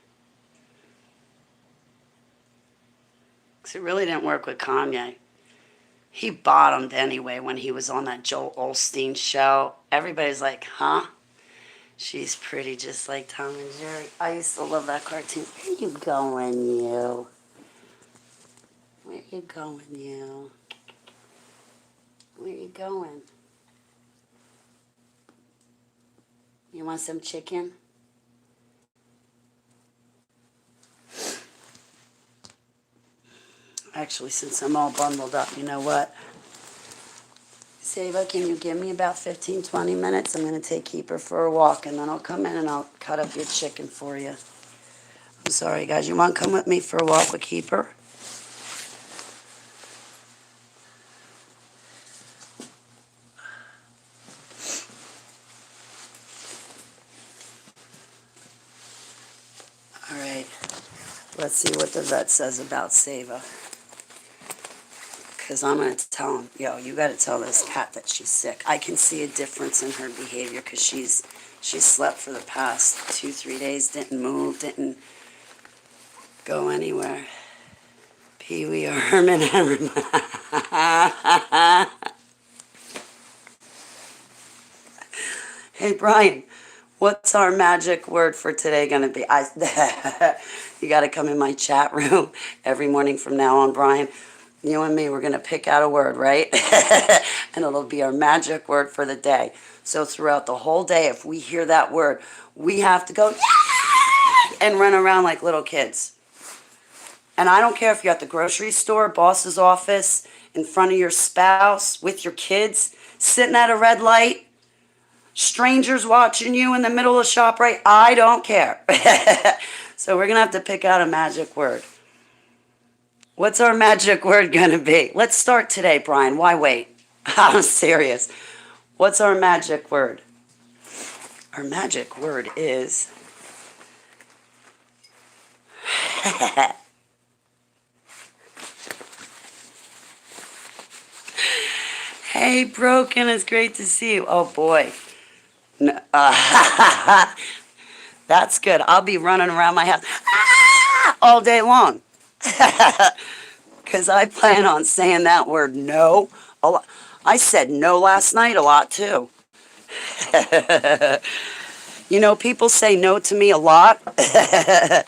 'cause it really didn't work with Kanye. He bottomed anyway when he was on that Joel Osteen show. Everybody's like, huh? She's pretty just like Tom and Jerry. I used to love that cartoon. Where you going, you? Where you going, you? Where you going? You want some chicken? Actually, since I'm all bundled up, you know what? Sava, can you give me about 15, 20 minutes? I'm going to take Keeper for a walk, and then I'll come in and I'll cut up your chicken for you. I'm sorry, guys. You want to come with me for a walk with Keeper? All right. Let's see what the vet says about Sava. Because I'm going to tell him, yo, you got to tell this cat that she's sick. I can see a difference in her behavior because she slept for the past 2, 3 days, didn't move, didn't go anywhere. Pee Wee or Herman. Hey, Brian, what's our magic word for today going to be? You got to come in my chat room every morning from now on, Brian. You and me, we're going to pick out a word, right? And it'll be our magic word for the day. So throughout the whole day, if we hear that word, we have to go, yay! And run around like little kids. And I don't care if you're at the grocery store, boss's office, in front of your spouse, with your kids, sitting at a red light, strangers watching you in the middle of ShopRite. I don't care. So we're going to have to pick out a magic word. What's our magic word going to be? Let's start today, Brian. Why wait? I'm serious. What's our magic word? Our magic word is... Hey, Broken, it's great to see you. Oh, boy. No, that's good. I'll be running around my house all day long. Because I plan on saying that word no a lot. I said no last night a lot, too. You know, people say no to me a lot. They're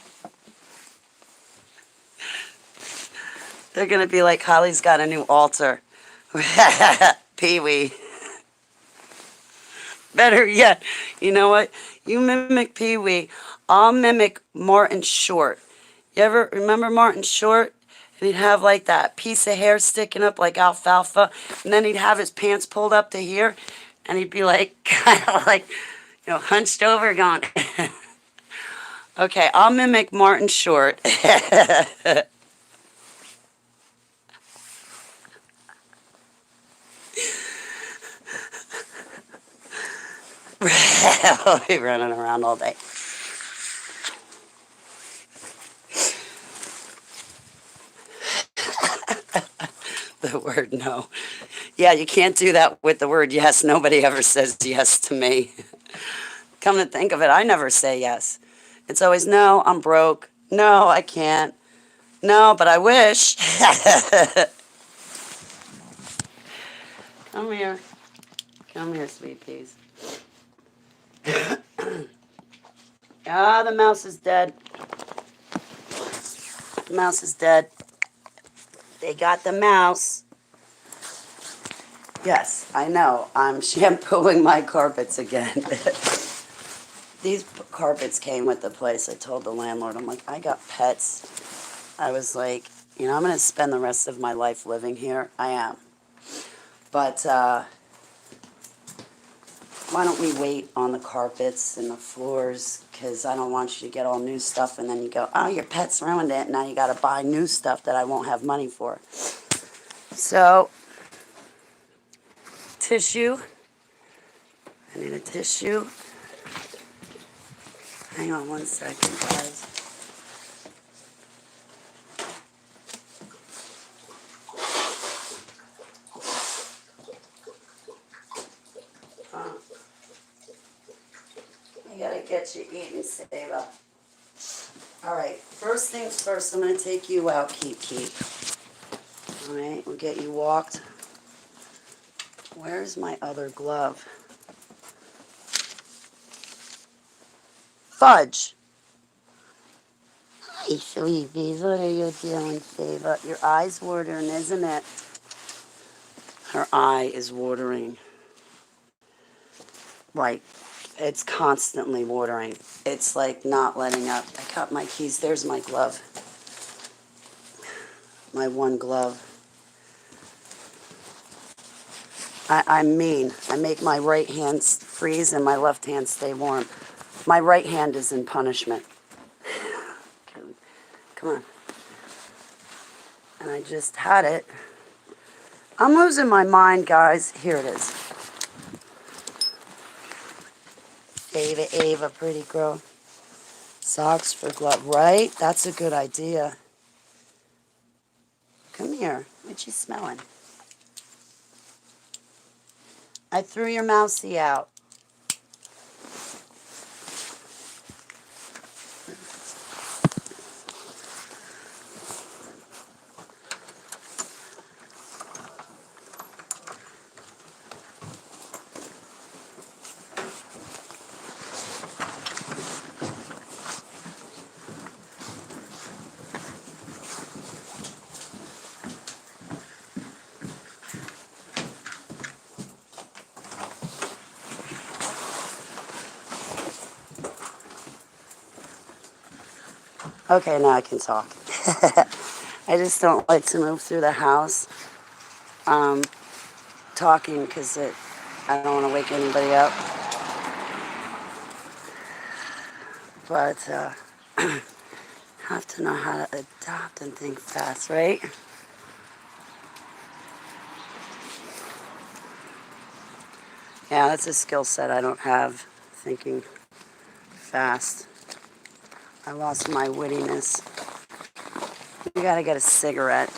going to be like, Holly's got a new altar. Pee-wee. Better yet, you know what? You mimic Pee-wee. I'll mimic Martin Short. You ever remember Martin Short? And he'd have like that piece of hair sticking up like alfalfa. And then he'd have his pants pulled up to here. And he'd be like, kind of like, you know, hunched over going. Okay, I'll mimic Martin Short. I'll be running around all day. The word no. Yeah, you can't do that with the word yes. Nobody ever says yes to me. Come to think of it, I never say yes. It's always, no, I'm broke. No, I can't. No, but I wish. Come here. Come here, sweet peas. Ah, the mouse is dead. The mouse is dead. They got the mouse. Yes, I know. I'm shampooing my carpets again. These carpets came with the place. I told the landlord, I'm like, I got pets. I was like, you know, I'm going to spend the rest of my life living here. I am. But why don't we wait on the carpets and the floors? Because I don't want you to get all new stuff and then you go, oh, your pet's ruined it. Now you got to buy new stuff that I won't have money for. So, tissue. I need a tissue. Hang on one second, guys. I gotta get you eating, Sava. All right, first things first, I'm gonna take you out, Keep. All right, we'll get you walked. Where's my other glove? Fudge. Hi, sweeties. What are you doing, Sava? Your eye's watering, isn't it? Her eye is watering. Like, it's constantly watering. It's like not letting up. I cut my keys. There's my glove. My one glove. I'm mean. I make my right hand freeze and my left hand stay warm. My right hand is in punishment. Come on. And I just had it. I'm losing my mind, guys. Here it is. Ava, pretty girl. Socks for glove. Right? That's a good idea. Come here. What you smelling? I threw your mousey out. Okay, now I can talk. I just don't like to move through the house talking because I don't want to wake anybody up. But have to know how to adapt and think fast, right? Yeah, that's a skill set I don't have, thinking fast. I lost my wittiness. You gotta get a cigarette.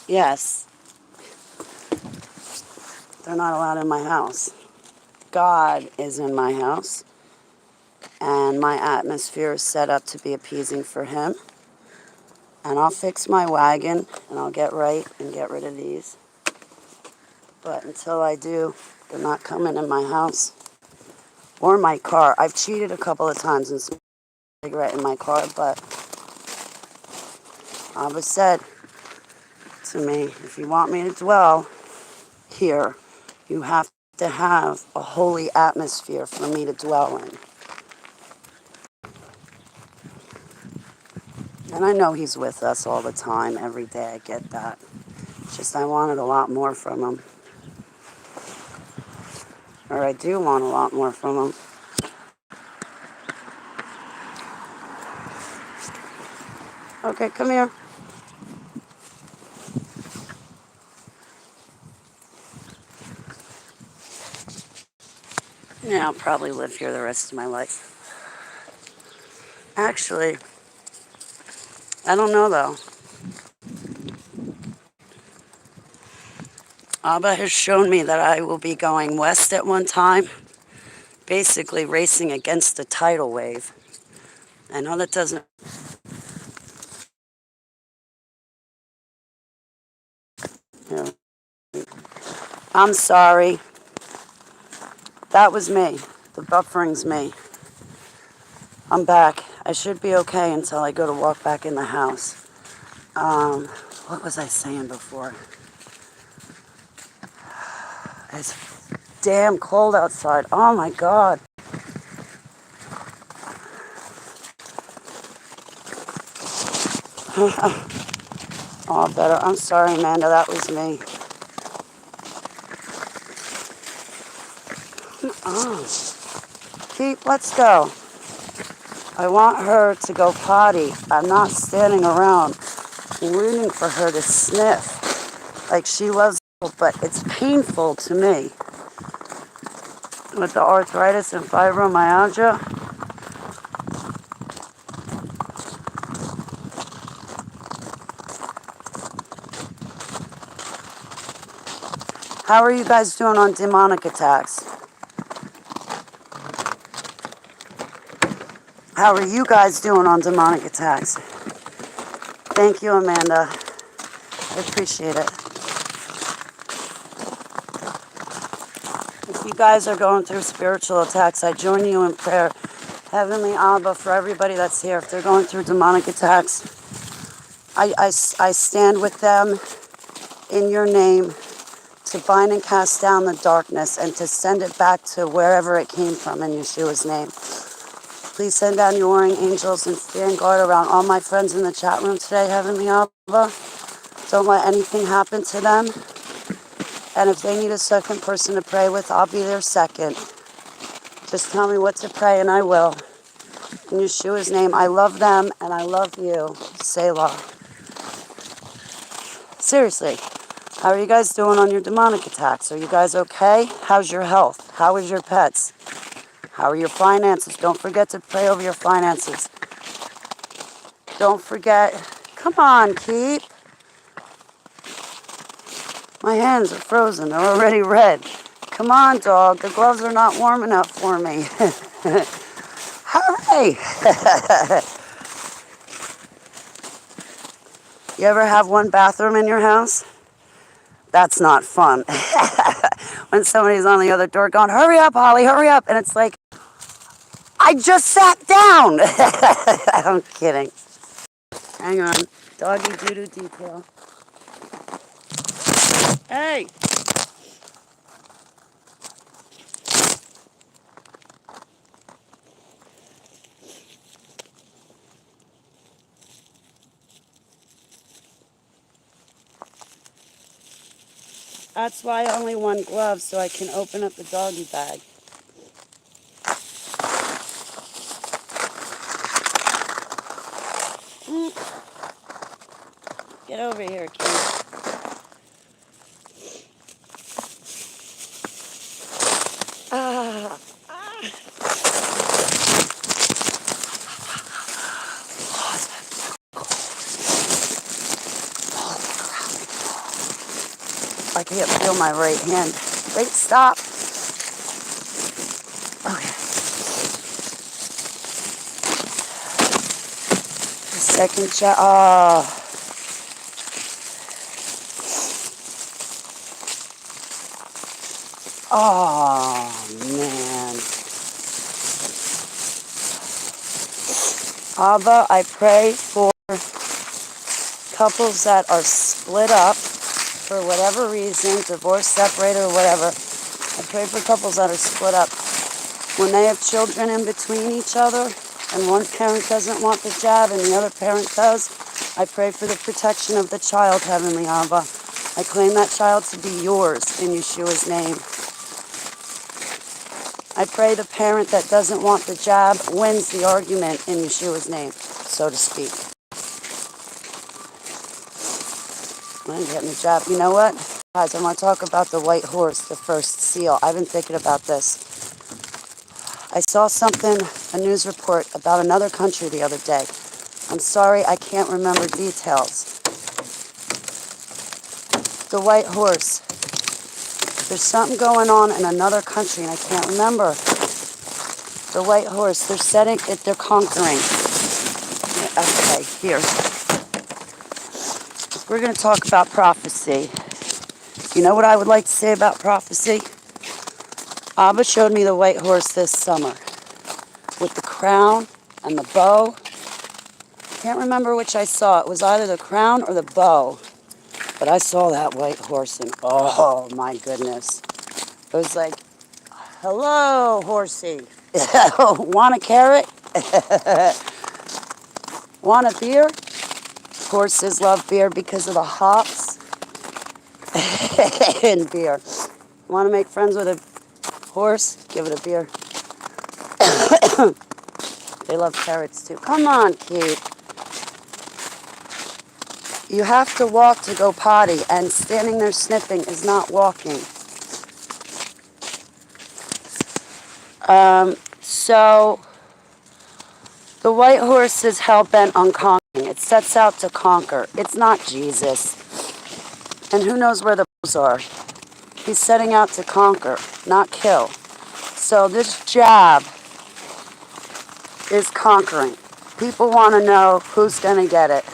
Yes. They're not allowed in my house. God is in my house. And my atmosphere is set up to be appeasing for him. And I'll fix my wagon and I'll get right and get rid of these. But until I do, they're not coming in my house or my car. I've cheated a couple of times and smoked a cigarette in my car, but Abba said to me, if you want me to dwell here, you have to have a holy atmosphere for me to dwell in. And I know he's with us all the time, every day. I get that. Just I wanted a lot more from him. Or I do want a lot more from him. Okay, come here. Yeah, I'll probably live here the rest of my life. Actually, I don't know though. Abba has shown me that I will be going west at one time, basically racing against the tidal wave. I know that doesn't... Yeah. I'm sorry. That was me. The buffering's me. I'm back. I should be okay until I go to walk back in the house. What was I saying before? It's damn cold outside. Oh my God. Oh, better. I'm sorry, Amanda. That was me. Oh. Pete, let's go. I want her to go potty. I'm not standing around waiting for her to sniff like she loves it, but it's painful to me. With the arthritis and fibromyalgia, how are you guys doing on demonic attacks? How are you guys doing on demonic attacks? Thank you, Amanda. I appreciate it. If you guys are going through spiritual attacks, I join you in prayer. Heavenly Abba, for everybody that's here, if they're going through demonic attacks, I stand with them in your name to bind and cast down the darkness and to send it back to wherever it came from in Yeshua's name. Please send down your warring angels and stand guard around all my friends in the chat room today, Heavenly Abba. Don't let anything happen to them. And if they need a second person to pray with, I'll be their second. Just tell me what to pray and I will. In Yeshua's name, I love them and I love you. Selah. Seriously, how are you guys doing on your demonic attacks? Are you guys okay? How's your health? How is your pets? How are your finances? Don't forget to pray over your finances. Don't forget. Come on, Keep. My hands are frozen. They're already red. Come on, dog. The gloves are not warm enough for me. Hurry! You ever have one bathroom in your house? That's not fun. When somebody's on the other door going, hurry up, Holly, hurry up. And it's like, I just sat down. I'm kidding. Hang on. Doggy doo-doo detail. Hey. That's why I only want gloves, so I can open up the doggy bag. Get over here, kid. Ah. I can't feel my right hand. Wait, stop. Okay. Second shot. Oh. Oh, man. Abba, I pray for couples that are split up for whatever reason, divorce, separated, or whatever. I pray for couples that are split up. When they have children in between each other, and one parent doesn't want the jab and the other parent does, I pray for the protection of the child, Heavenly Abba. I claim that child to be yours in Yeshua's name. I pray the parent that doesn't want the jab wins the argument in Yeshua's name, so to speak. I'm getting the jab. You know what? Guys, I want to talk about the white horse, the first seal. I've been thinking about this. I saw something, a news report about another country the other day. I'm sorry, I can't remember details. The white horse. There's something going on in another country, and I can't remember. The white horse, they're conquering. Okay, here. We're going to talk about prophecy. You know what I would like to say about prophecy? Abba showed me the white horse this summer with the crown and the bow. Can't remember which I saw. It was either the crown or the bow. But I saw that white horse and oh my goodness. It was like, hello, horsey. Want a carrot? Want a beer? Horses love beer because of the hops in beer. Want to make friends with a horse? Give it a beer. They love carrots too. Come on, Kate. You have to walk to go potty, and standing there sniffing is not walking. So the white horse is hell-bent on conquering. It sets out to conquer. It's not Jesus. And who knows where the bulls are. He's setting out to conquer, not kill. So this jab is conquering. People want to know who's going to get it.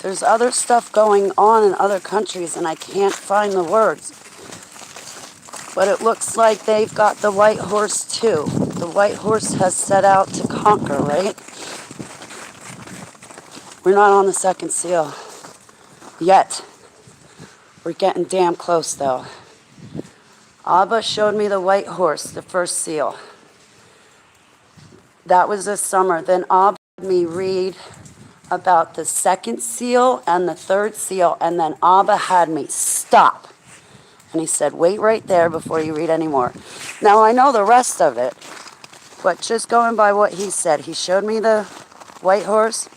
There's other stuff going on in other countries, and I can't find the words. But it looks like they've got the white horse, too. The white horse has set out to conquer, right? We're not on the second seal yet. We're getting damn close, though. Abba showed me the white horse, the first seal. That was this summer. Then Abba had me read about the second seal and the third seal, and then Abba had me stop. And he said, wait right there before you read any more. Now, I know the rest of it, but just going by what he said, he showed me the white horse.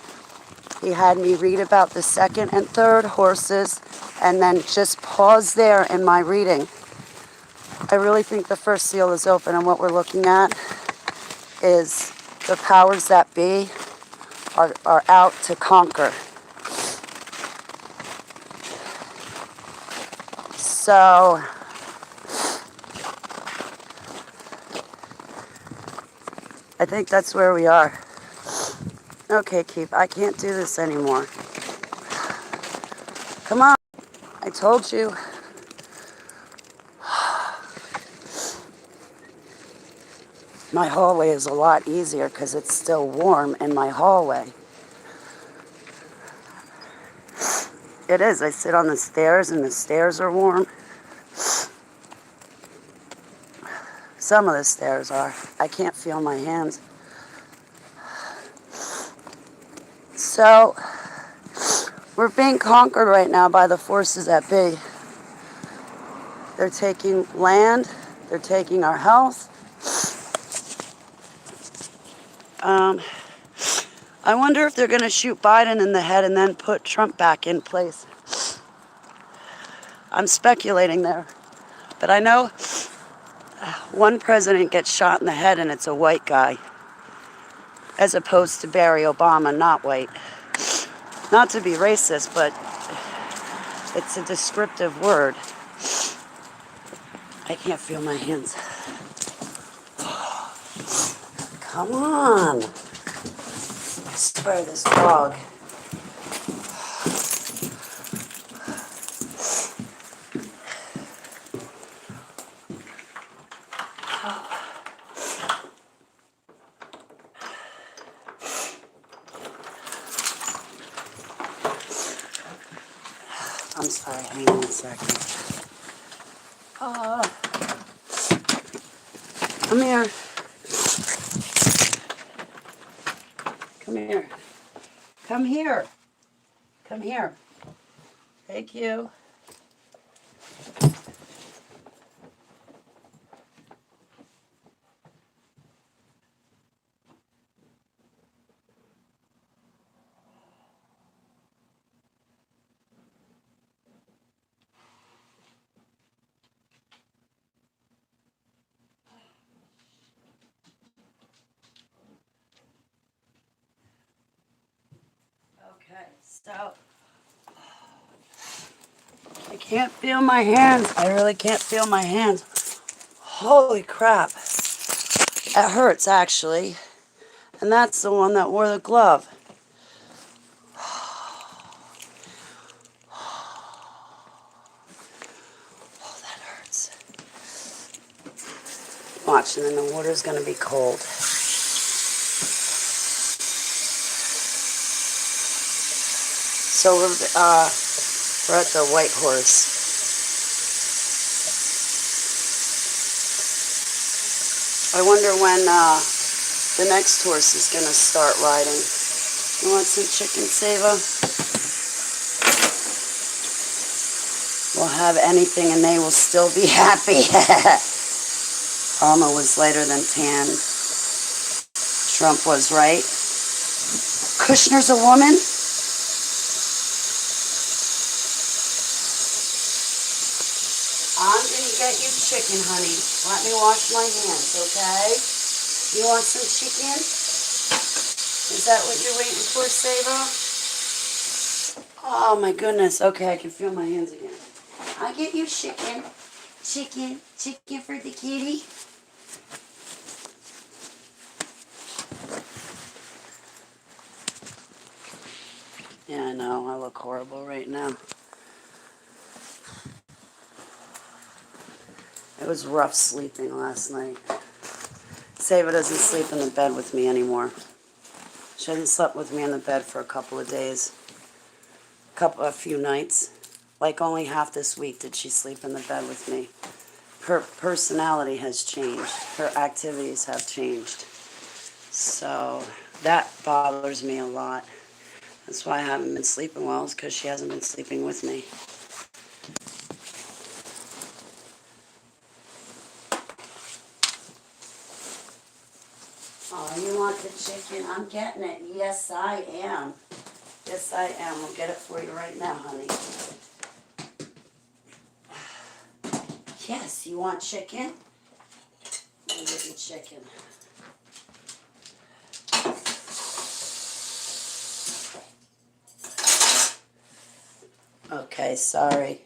He had me read about the second and third horses, and then just pause there in my reading. I really think the first seal is open, and what we're looking at is the powers that be are out to conquer. So I think that's where we are. Okay, Keith, I can't do this anymore. Come on. I told you. My hallway is a lot easier because it's still warm in my hallway. It is. I sit on the stairs and the stairs are warm. Some of the stairs are. I can't feel my hands. So, we're being conquered right now by the forces that be. They're taking land. They're taking our health. I wonder if they're going to shoot Biden in the head and then put Trump back in place. I'm speculating there. But I know one president gets shot in the head and it's a white guy, as opposed to Barry Obama, not white. Not to be racist, but it's a descriptive word. I can't feel my hands. Come on. I swear this dog. I'm sorry, hang on a second. Come here. Come here. Come here. Come here. Thank you. Okay, so I can't feel my hands. I really can't feel my hands. Holy crap. It hurts, actually. And that's the one that wore the glove. Oh, that hurts. Watch, and then the water's going to be cold. So we're at the White Horse. I wonder when the next horse is going to start riding. You want some chicken, Sava? We'll have anything and they will still be happy. Alma was lighter than tan. Trump was right. Kushner's a woman? I'm going to get you chicken, honey. Let me wash my hands, okay? You want some chicken? Is that what you're waiting for, Sava? Oh, my goodness. Okay, I can feel my hands again. I'll get you chicken. Chicken for the kitty. Yeah, I know. I look horrible right now. It was rough sleeping last night. Sava doesn't sleep in the bed with me anymore. She hasn't slept with me in the bed for a couple of days. A few nights. Like only half this week did she sleep in the bed with me. Her personality has changed. Her activities have changed. So that bothers me a lot. That's why I haven't been sleeping well, is because she hasn't been sleeping with me. Oh, you want the chicken? I'm getting it. Yes, I am. Yes, I am. I'll get it for you right now, honey. Yes, you want chicken? Let me get you chicken. Okay, sorry.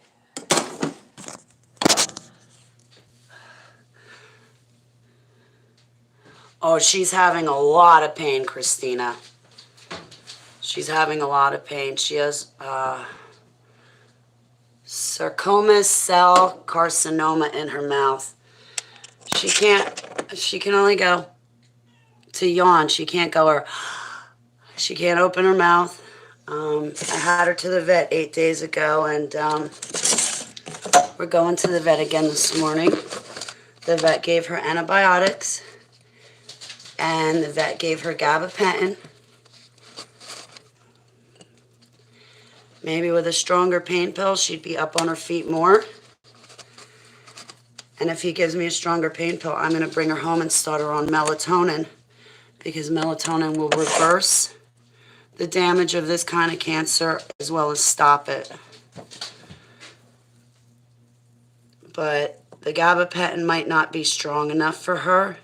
Oh, she's having a lot of pain, Christina. She's having a lot of pain. She has sarcoma cell carcinoma in her mouth. She can only go to yawn. She can't she can't open her mouth. I had her to the vet 8 days ago, and we're going to the vet again this morning. The vet gave her antibiotics, and the vet gave her gabapentin. Maybe with a stronger pain pill, she'd be up on her feet more. And if he gives me a stronger pain pill, I'm going to bring her home and start her on melatonin, because melatonin will reverse the damage of this kind of cancer as well as stop it. But the gabapentin might not be strong enough for her.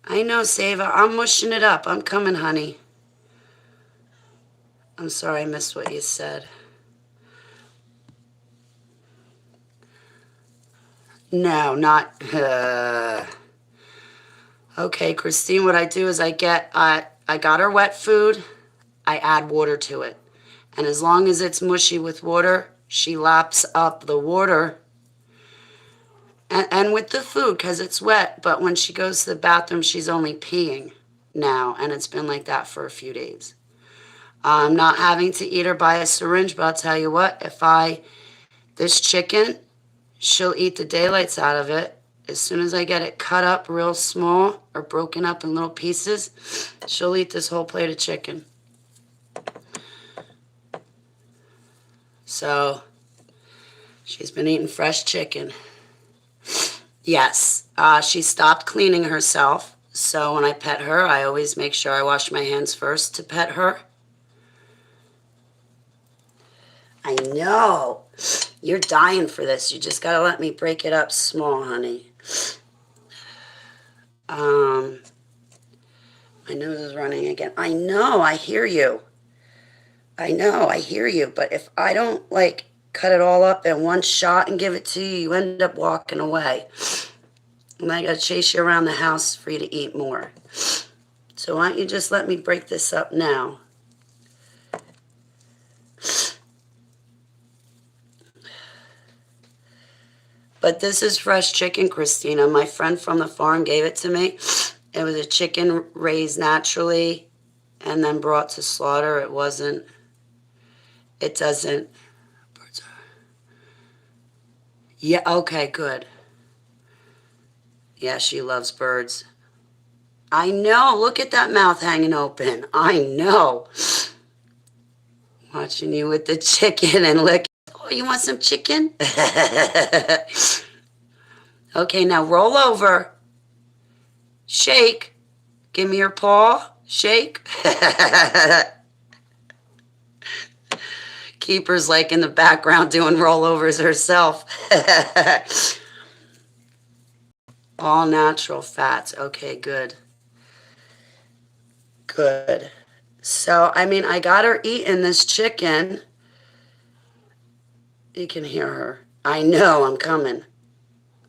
I know, Sava. I'm mushing it up. I'm coming, honey. I'm sorry I missed what you said. No, not... Okay, Christine, what I do is I got her wet food. I add water to it. And as long as it's mushy with water, she laps up the water. And with the food, because it's wet. But when she goes to the bathroom, she's only peeing now. And it's been like that for a few days. I'm not having to eat her by a syringe, but I'll tell you what, this chicken, she'll eat the daylights out of it. As soon as I get it cut up real small or broken up in little pieces, she'll eat this whole plate of chicken. So, she's been eating fresh chicken. Yes, she stopped cleaning herself. So when I pet her, I always make sure I wash my hands first to pet her. I know. You're dying for this. You just got to let me break it up small, honey. My nose is running again. I know. I hear you. I know. I hear you. But if I don't, cut it all up in one shot and give it to you, you end up walking away. And I got to chase you around the house for you to eat more. So why don't you just let me break this up now? But this is fresh chicken, Christina. My friend from the farm gave it to me. It was a chicken raised naturally and then brought to slaughter. It doesn't. Yeah, okay, good. Yeah, she loves birds. I know. Look at that mouth hanging open. I know. Watching you with the chicken and lick. Oh, you want some chicken? Okay, now roll over. Shake. Give me your paw. Shake. Keeper's in the background doing rollovers herself. All natural fats. Okay, good. Good. So, I got her eating this chicken. You can hear her. I know, I'm coming.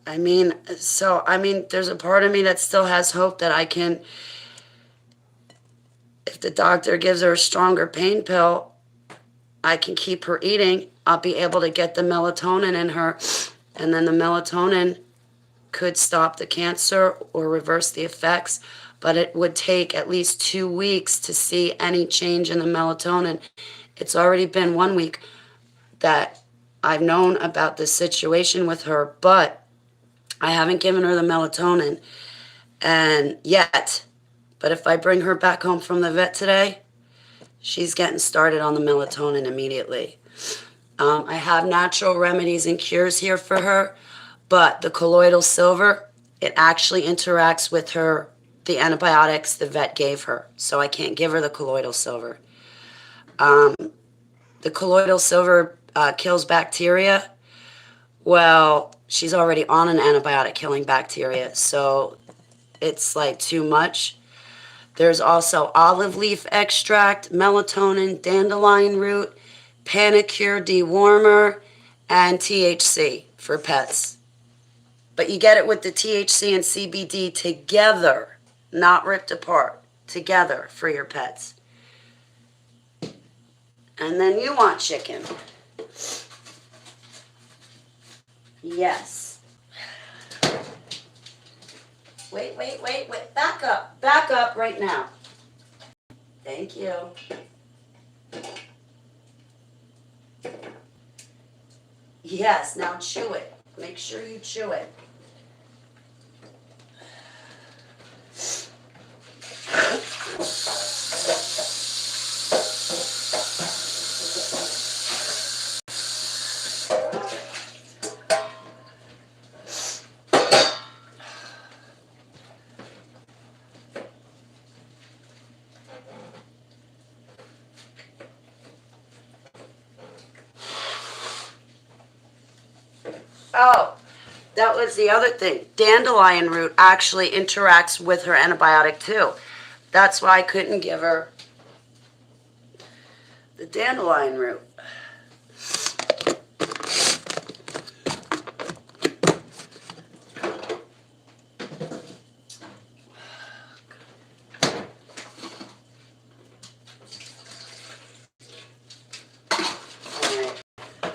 There's a part of me that still has hope that I can, if the doctor gives her a stronger pain pill, I can keep her eating. I'll be able to get the melatonin in her, and then the melatonin could stop the cancer or reverse the effects but it would take at least 2 weeks to see any change in the melatonin. It's already been 1 week that I've known about this situation with her, but I haven't given her the melatonin and yet. But if I bring her back home from the vet today, she's getting started on the melatonin immediately. I have natural remedies and cures here for her, but the colloidal silver, it actually interacts with the antibiotics the vet gave her. So I can't give her the colloidal silver. The colloidal silver kills bacteria. Well, she's already on an antibiotic killing bacteria, so it's like too much. There's also olive leaf extract, melatonin, dandelion root, panicure dewormer, and THC for pets. But you get it with the THC and CBD together, not ripped apart, together for your pets. And then you want chicken. Yes. Wait. Back up right now. Thank you. Yes, now chew it. Make sure you chew it. Oh, that was the other thing. Dandelion root actually interacts with her antibiotic too. That's why I couldn't give her the dandelion root.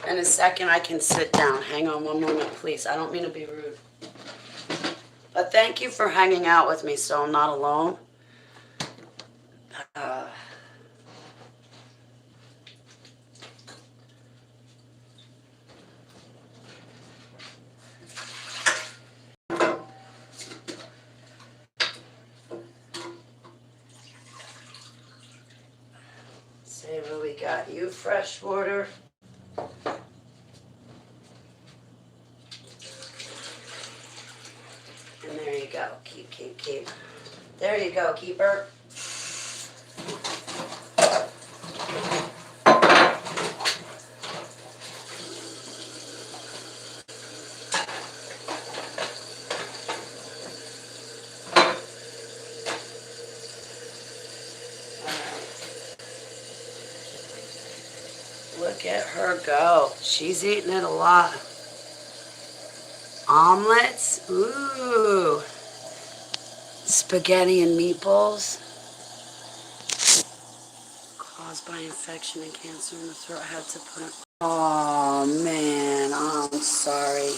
In a second, I can sit down. Hang on one moment, please. I don't mean to be rude. But thank you for hanging out with me so I'm not alone. Sava, we got you fresh water. And there you go. Keep. There you go, keeper. Look at her go. She's eating it a lot. Omelets? Ooh. Spaghetti and meatballs. Caused by infection and cancer in the throat. I had to put it. Oh, man. I'm sorry.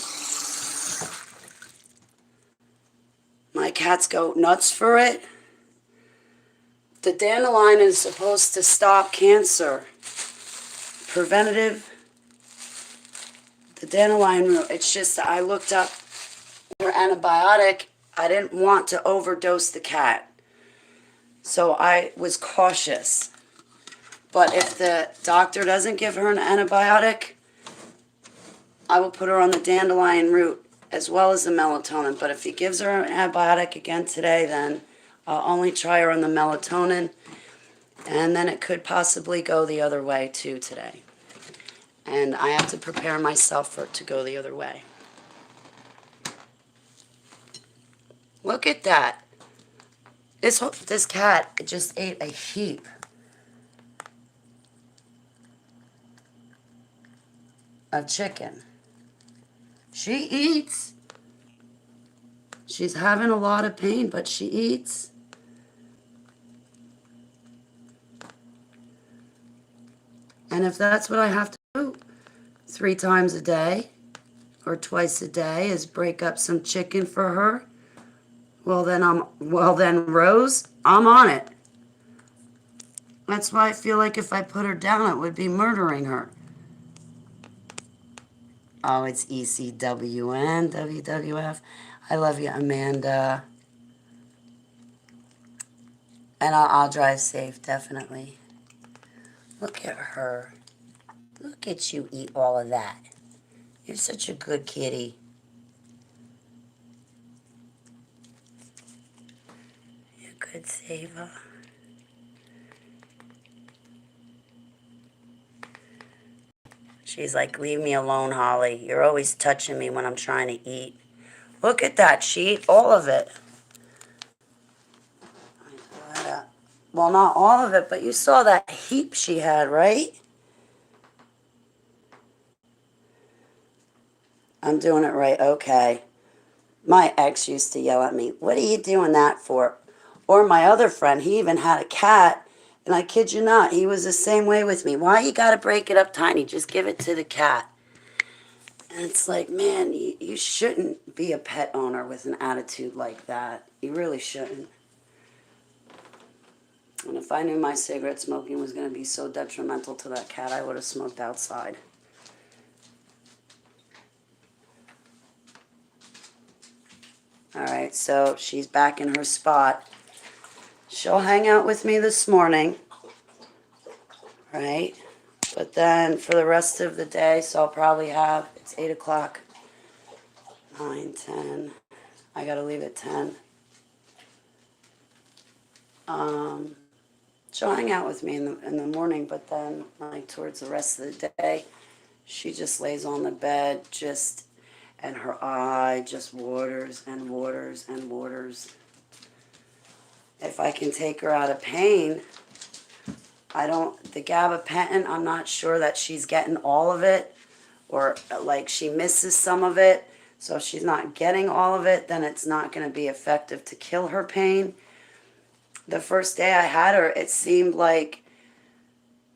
My cats go nuts for it. The dandelion is supposed to stop cancer. Preventative. The dandelion root. It's just I looked up her antibiotic. I didn't want to overdose the cat. So I was cautious. But if the doctor doesn't give her an antibiotic, I will put her on the dandelion root as well as the melatonin. But if he gives her an antibiotic again today, then I'll only try her on the melatonin. And then it could possibly go the other way too today. And I have to prepare myself for it to go the other way. Look at that. This cat just ate a heap of chicken. She eats. She's having a lot of pain, but she eats. And if that's what I have to do 3 times a day or twice a day is break up some chicken for her, Well then, Rose, I'm on it. That's why I feel like if I put her down, it would be murdering her. Oh, it's ECWN, WWF. I love you, Amanda. And I'll drive safe, definitely. Look at her. Look at you eat all of that. You're such a good kitty. You're good, Sava. She's like, leave me alone, Holly. You're always touching me when I'm trying to eat. Look at that. She ate all of it. Well, not all of it, but you saw that heap she had, right? I'm doing it right. Okay. My ex used to yell at me, what are you doing that for? Or my other friend, he even had a cat, and I kid you not, he was the same way with me. Why you gotta break it up tiny? Just give it to the cat. And it's like, man, you shouldn't be a pet owner with an attitude like that. You really shouldn't. And if I knew my cigarette smoking was going to be so detrimental to that cat, I would have smoked outside. All right, so she's back in her spot. She'll hang out with me this morning, right? But then for the rest of the day, so I'll probably have, it's 8 o'clock, 9, 10. I got to leave at 10. She'll hang out with me in the morning, but then like towards the rest of the day, she just lays on the bed, and her eye just waters and waters and waters. If I can take her out of pain, the gabapentin, I'm not sure that she's getting all of it, or like she misses some of it. So if she's not getting all of it, then it's not going to be effective to kill her pain. The first day I had her, it seemed like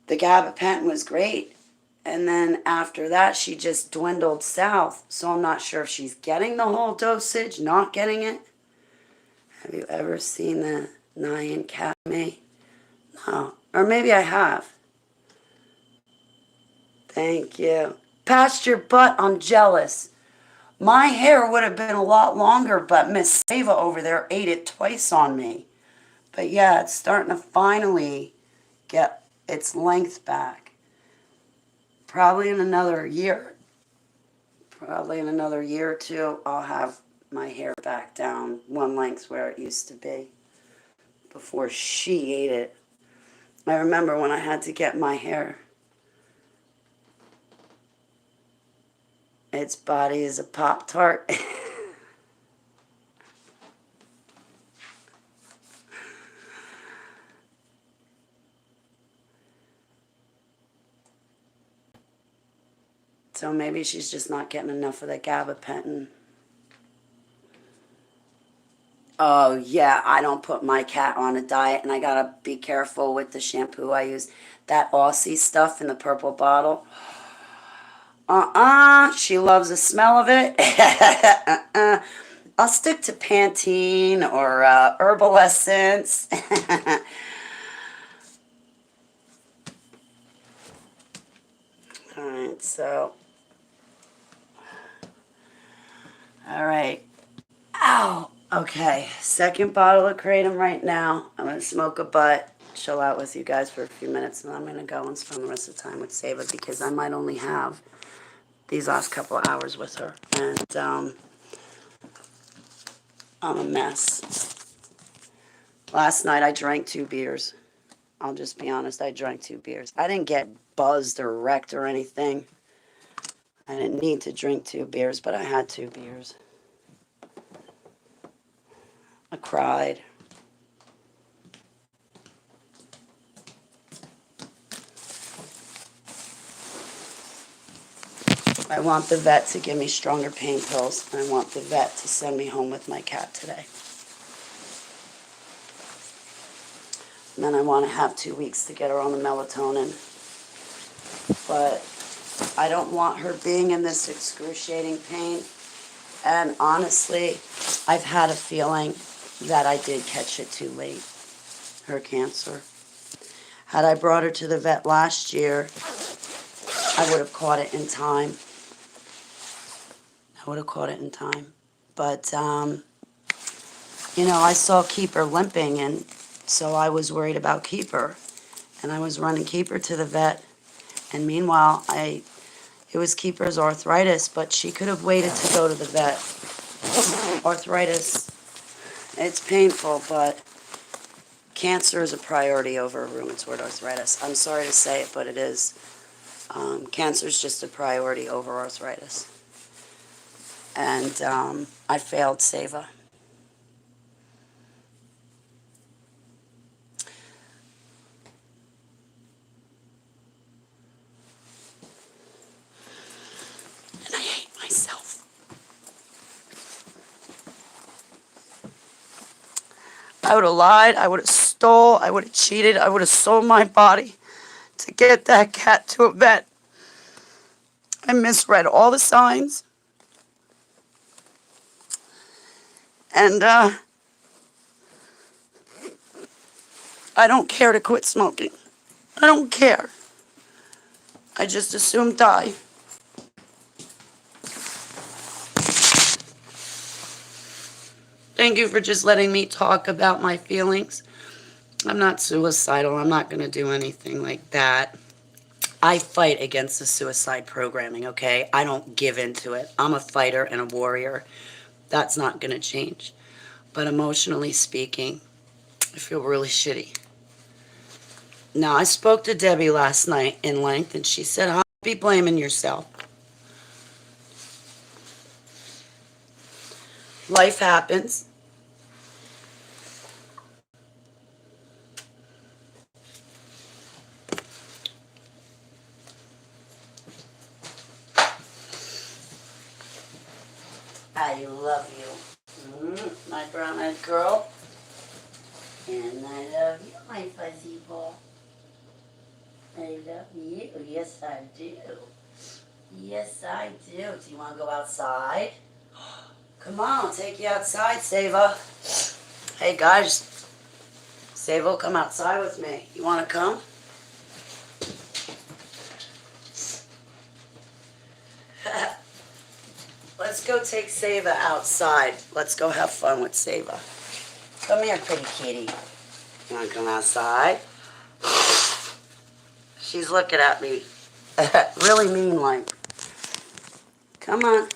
the gabapentin was great. And then after that, she just dwindled south. So I'm not sure if she's getting the whole dosage, not getting it. Have you ever seen the Nyan Cat Me? No. Or maybe I have. Thank you. Past your butt, I'm jealous. My hair would have been a lot longer, but Miss Sava over there ate it twice on me. But yeah, it's starting to finally get its length back. Probably in another year. Probably in another year or two, I'll have my hair back down one length where it used to be before she ate it. I remember when I had to get my hair. Its body is a Pop-Tart. So maybe she's just not getting enough of the gabapentin. Oh, yeah, I don't put my cat on a diet, and I gotta be careful with the shampoo I use. That Aussie stuff in the purple bottle. She loves the smell of it. I'll stick to Pantene or Herbal Essence. All right, so. All right. Ow. Okay, second bottle of Kratom right now. I'm going to smoke a butt, chill out with you guys for a few minutes, and then I'm going to go and spend the rest of the time with Sava because I might only have these last couple of hours with her. And I'm a mess. Last night I drank 2 beers. I'll just be honest, I drank 2 beers. I didn't get buzzed or wrecked or anything. I didn't need to drink 2 beers, but I had 2 beers. I cried. I want the vet to give me stronger pain pills. I want the vet to send me home with my cat today. And then I want to have 2 weeks to get her on the melatonin. But I don't want her being in this excruciating pain. And honestly, I've had a feeling that I did catch it too late, her cancer. Had I brought her to the vet last year, I would have caught it in time. I would have caught it in time. But, I saw Keeper limping, and so I was worried about Keeper. And I was running Keeper to the vet. And meanwhile, it was Keeper's arthritis, but she could have waited to go to the vet. Arthritis, it's painful, but cancer is a priority over rheumatoid arthritis. I'm sorry to say it, but it is. Cancer is just a priority over arthritis. And I failed Sava. And I hate myself. I would have lied, I would have stole, I would have cheated, I would have sold my body to get that cat to a vet. I misread all the signs. And I don't care to quit smoking. I don't care. I just assume die. Thank you for just letting me talk about my feelings. I'm not suicidal. I'm not going to do anything like that. I fight against the suicide programming, okay? I don't give into it. I'm a fighter and a warrior. That's not going to change. But emotionally speaking, I feel really shitty. Now, I spoke to Debbie last night in length, and she said, "I'll be blaming yourself. Life happens. I love you. My brown-eyed girl. And I love you, my fuzzy ball. I love you. Yes, I do. Yes, I do. Do you want to go outside? Come on, I'll take you outside, Sava. Hey, guys. Sava will come outside with me. You want to come? Let's go take Sava outside. Let's go have fun with Sava. Come here, pretty kitty. You want to come outside? She's looking at me really mean like. Come on.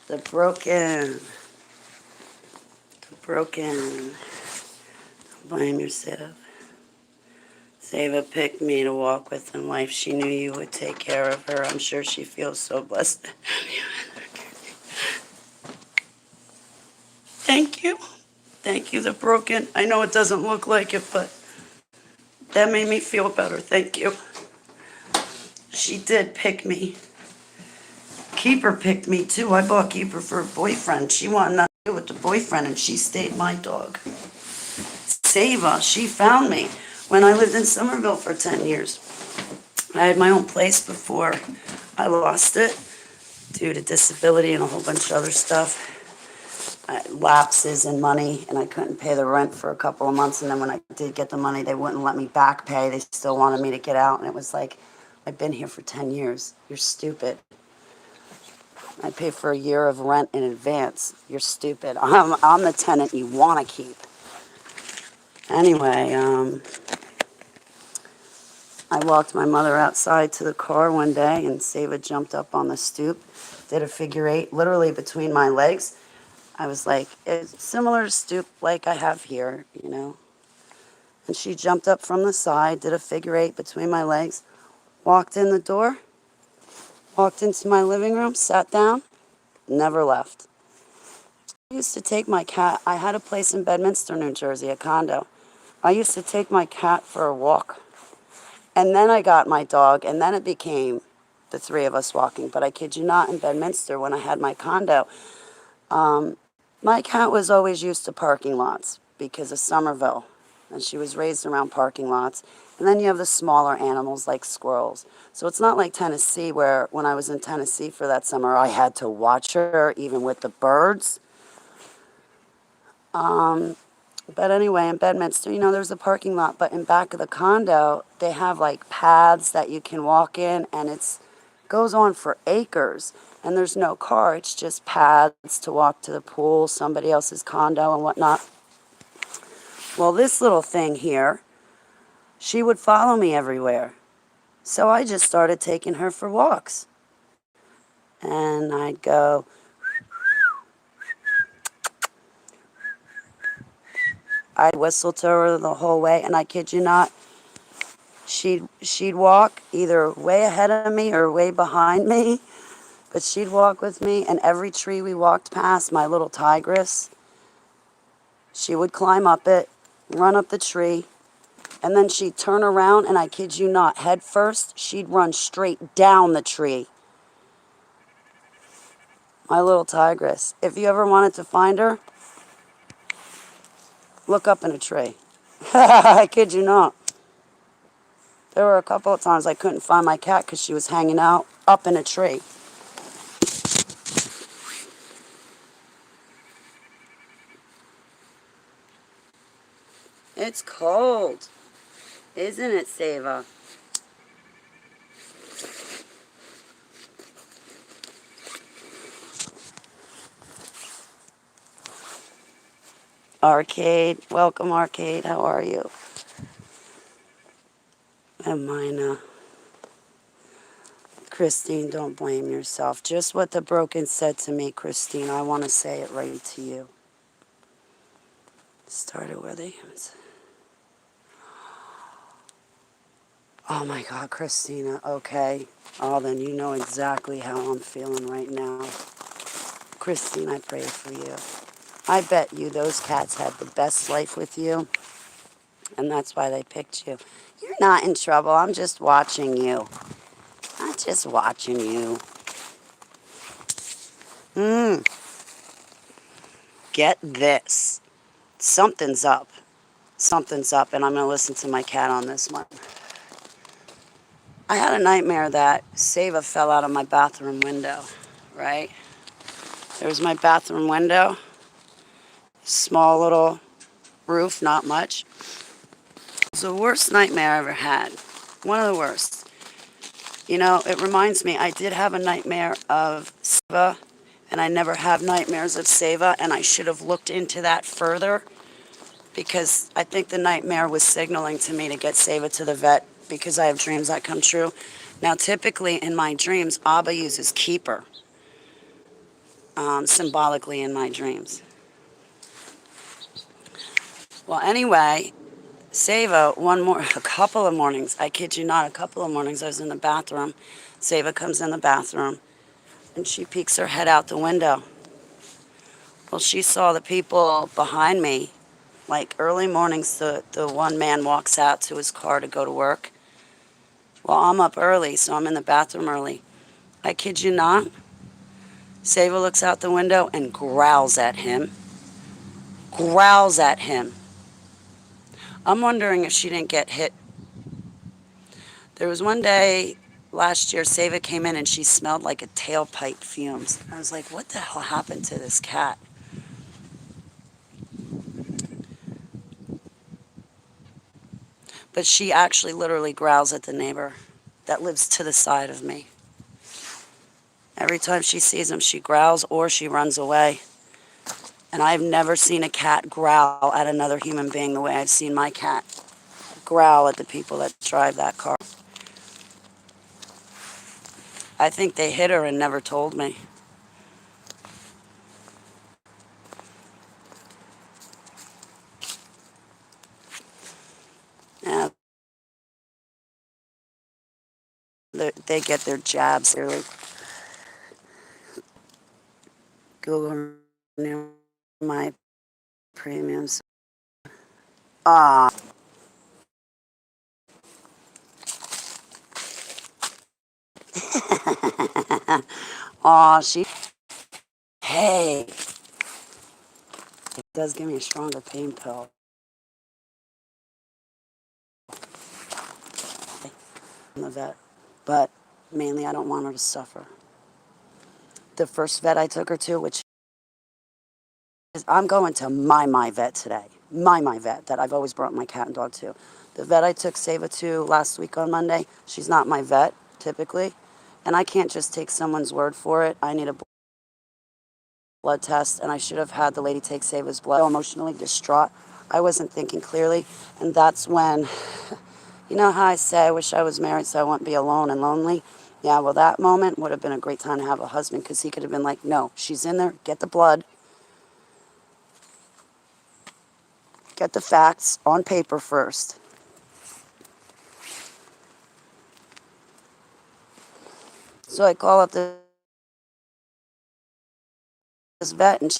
The broken. Don't blame yourself. Sava picked me to walk with in life. She knew you would take care of her. I'm sure she feels so blessed. Thank you. Thank you, the broken. I know it doesn't look like it, but that made me feel better. Thank you. She did pick me. Keeper picked me, too. I bought Keeper for a boyfriend. She wanted nothing to do with the boyfriend, and she stayed my dog. Sava, she found me when I lived in Somerville for 10 years. I had my own place before I lost it due to disability and a whole bunch of other stuff. Lapses in money, and I couldn't pay the rent for a couple of months, and then when I did get the money, they wouldn't let me back pay. They still wanted me to get out, and it was like, I've been here for 10 years. You're stupid. I pay for a year of rent in advance. You're stupid. I'm the tenant you want to keep. Anyway, I walked my mother outside to the car one day, and Sava jumped up on the stoop, did a figure eight, literally between my legs. I was like, it's similar to stoop like I have here, And she jumped up from the side, did a figure eight between my legs, walked in the door, walked into my living room, sat down, never left. I used to take my cat. I had a place in Bedminster, New Jersey, a condo. I used to take my cat for a walk. And then I got my dog, and then it became the three of us walking. But I kid you not, in Bedminster, when I had my condo, my cat was always used to parking lots because of Somerville. And she was raised around parking lots. And then you have the smaller animals like squirrels. So it's not like Tennessee, where when I was in Tennessee for that summer, I had to watch her even with the birds. But anyway, in Bedminster, there's a parking lot, but in back of the condo, they have like paths that you can walk in, and it's goes on for acres. And there's no car, it's just paths to walk to the pool, somebody else's condo, and whatnot. Well, this little thing here, she would follow me everywhere. So I just started taking her for walks. And I'd go, I'd whistle to her the whole way, and I kid you not, she'd walk either way ahead of me or way behind me, but she'd walk with me, and every tree we walked past, my little tigress, she would climb up it, run up the tree, and then she'd turn around, and I kid you not, head first, she'd run straight down the tree. My little tigress. If you ever wanted to find her, look up in a tree. I kid you not. There were a couple of times I couldn't find my cat because she was hanging out up in a tree. It's cold, isn't it, Sava? Arcade, welcome, Arcade. How are you? And mine, Christine, don't blame yourself. Just what the broken said to me, Christine. I want to say it right to you. Started where they. Oh my God, Christina. Okay. Oh, then you know exactly how I'm feeling right now. Christine, I pray for you. I bet you those cats had the best life with you, and that's why they picked you. You're not in trouble. I'm just watching you. I'm just watching you. Get this. Something's up. Something's up, and I'm going to listen to my cat on this one. I had a nightmare that Sava fell out of my bathroom window, right? There's my bathroom window. Small little roof, not much. It's the worst nightmare I ever had. One of the worst. It reminds me, I did have a nightmare of Sava, and I never have nightmares of Sava, and I should have looked into that further, because I think the nightmare was signaling to me to get Sava to the vet, because I have dreams that come true. Now, typically in my dreams, Abba uses keeper, symbolically in my dreams. Well, anyway, Sava, a couple of mornings, I kid you not, a couple of mornings I was in the bathroom. Sava comes in the bathroom, and she peeks her head out the window. Well, she saw the people behind me. Like early mornings, the one man walks out to his car to go to work. Well, I'm up early, so I'm in the bathroom early. I kid you not. Sava looks out the window and growls at him. Growls at him. I'm wondering if she didn't get hit. There was one day last year, Sava came in and she smelled like a tailpipe fumes. I was like, what the hell happened to this cat? But she actually literally growls at the neighbor that lives to the side of me. Every time she sees him, she growls or she runs away. And I've never seen a cat growl at another human being the way I've seen my cat growl at the people that drive that car. I think they hit her and never told me. Yeah, they get their jabs. They're like, Google my premiums. Ah. Aw, she. Hey. It does give me a stronger pain pill. the vet, but mainly I don't want her to suffer. The first vet I took her to, which is I'm going to my vet today. My vet that I've always brought my cat and dog to. The vet I took Sava to last week on Monday, she's not my vet typically, and I can't just take someone's word for it. I need a blood test, and I should have had the lady take Sava's blood. So emotionally distraught. I wasn't thinking clearly, and that's when, you know how I say I wish I was married so I wouldn't be alone and lonely? Yeah, well, that moment would have been a great time to have a husband because he could have been like, no, she's in there, get the blood, get the facts on paper first. So I call up this vet, and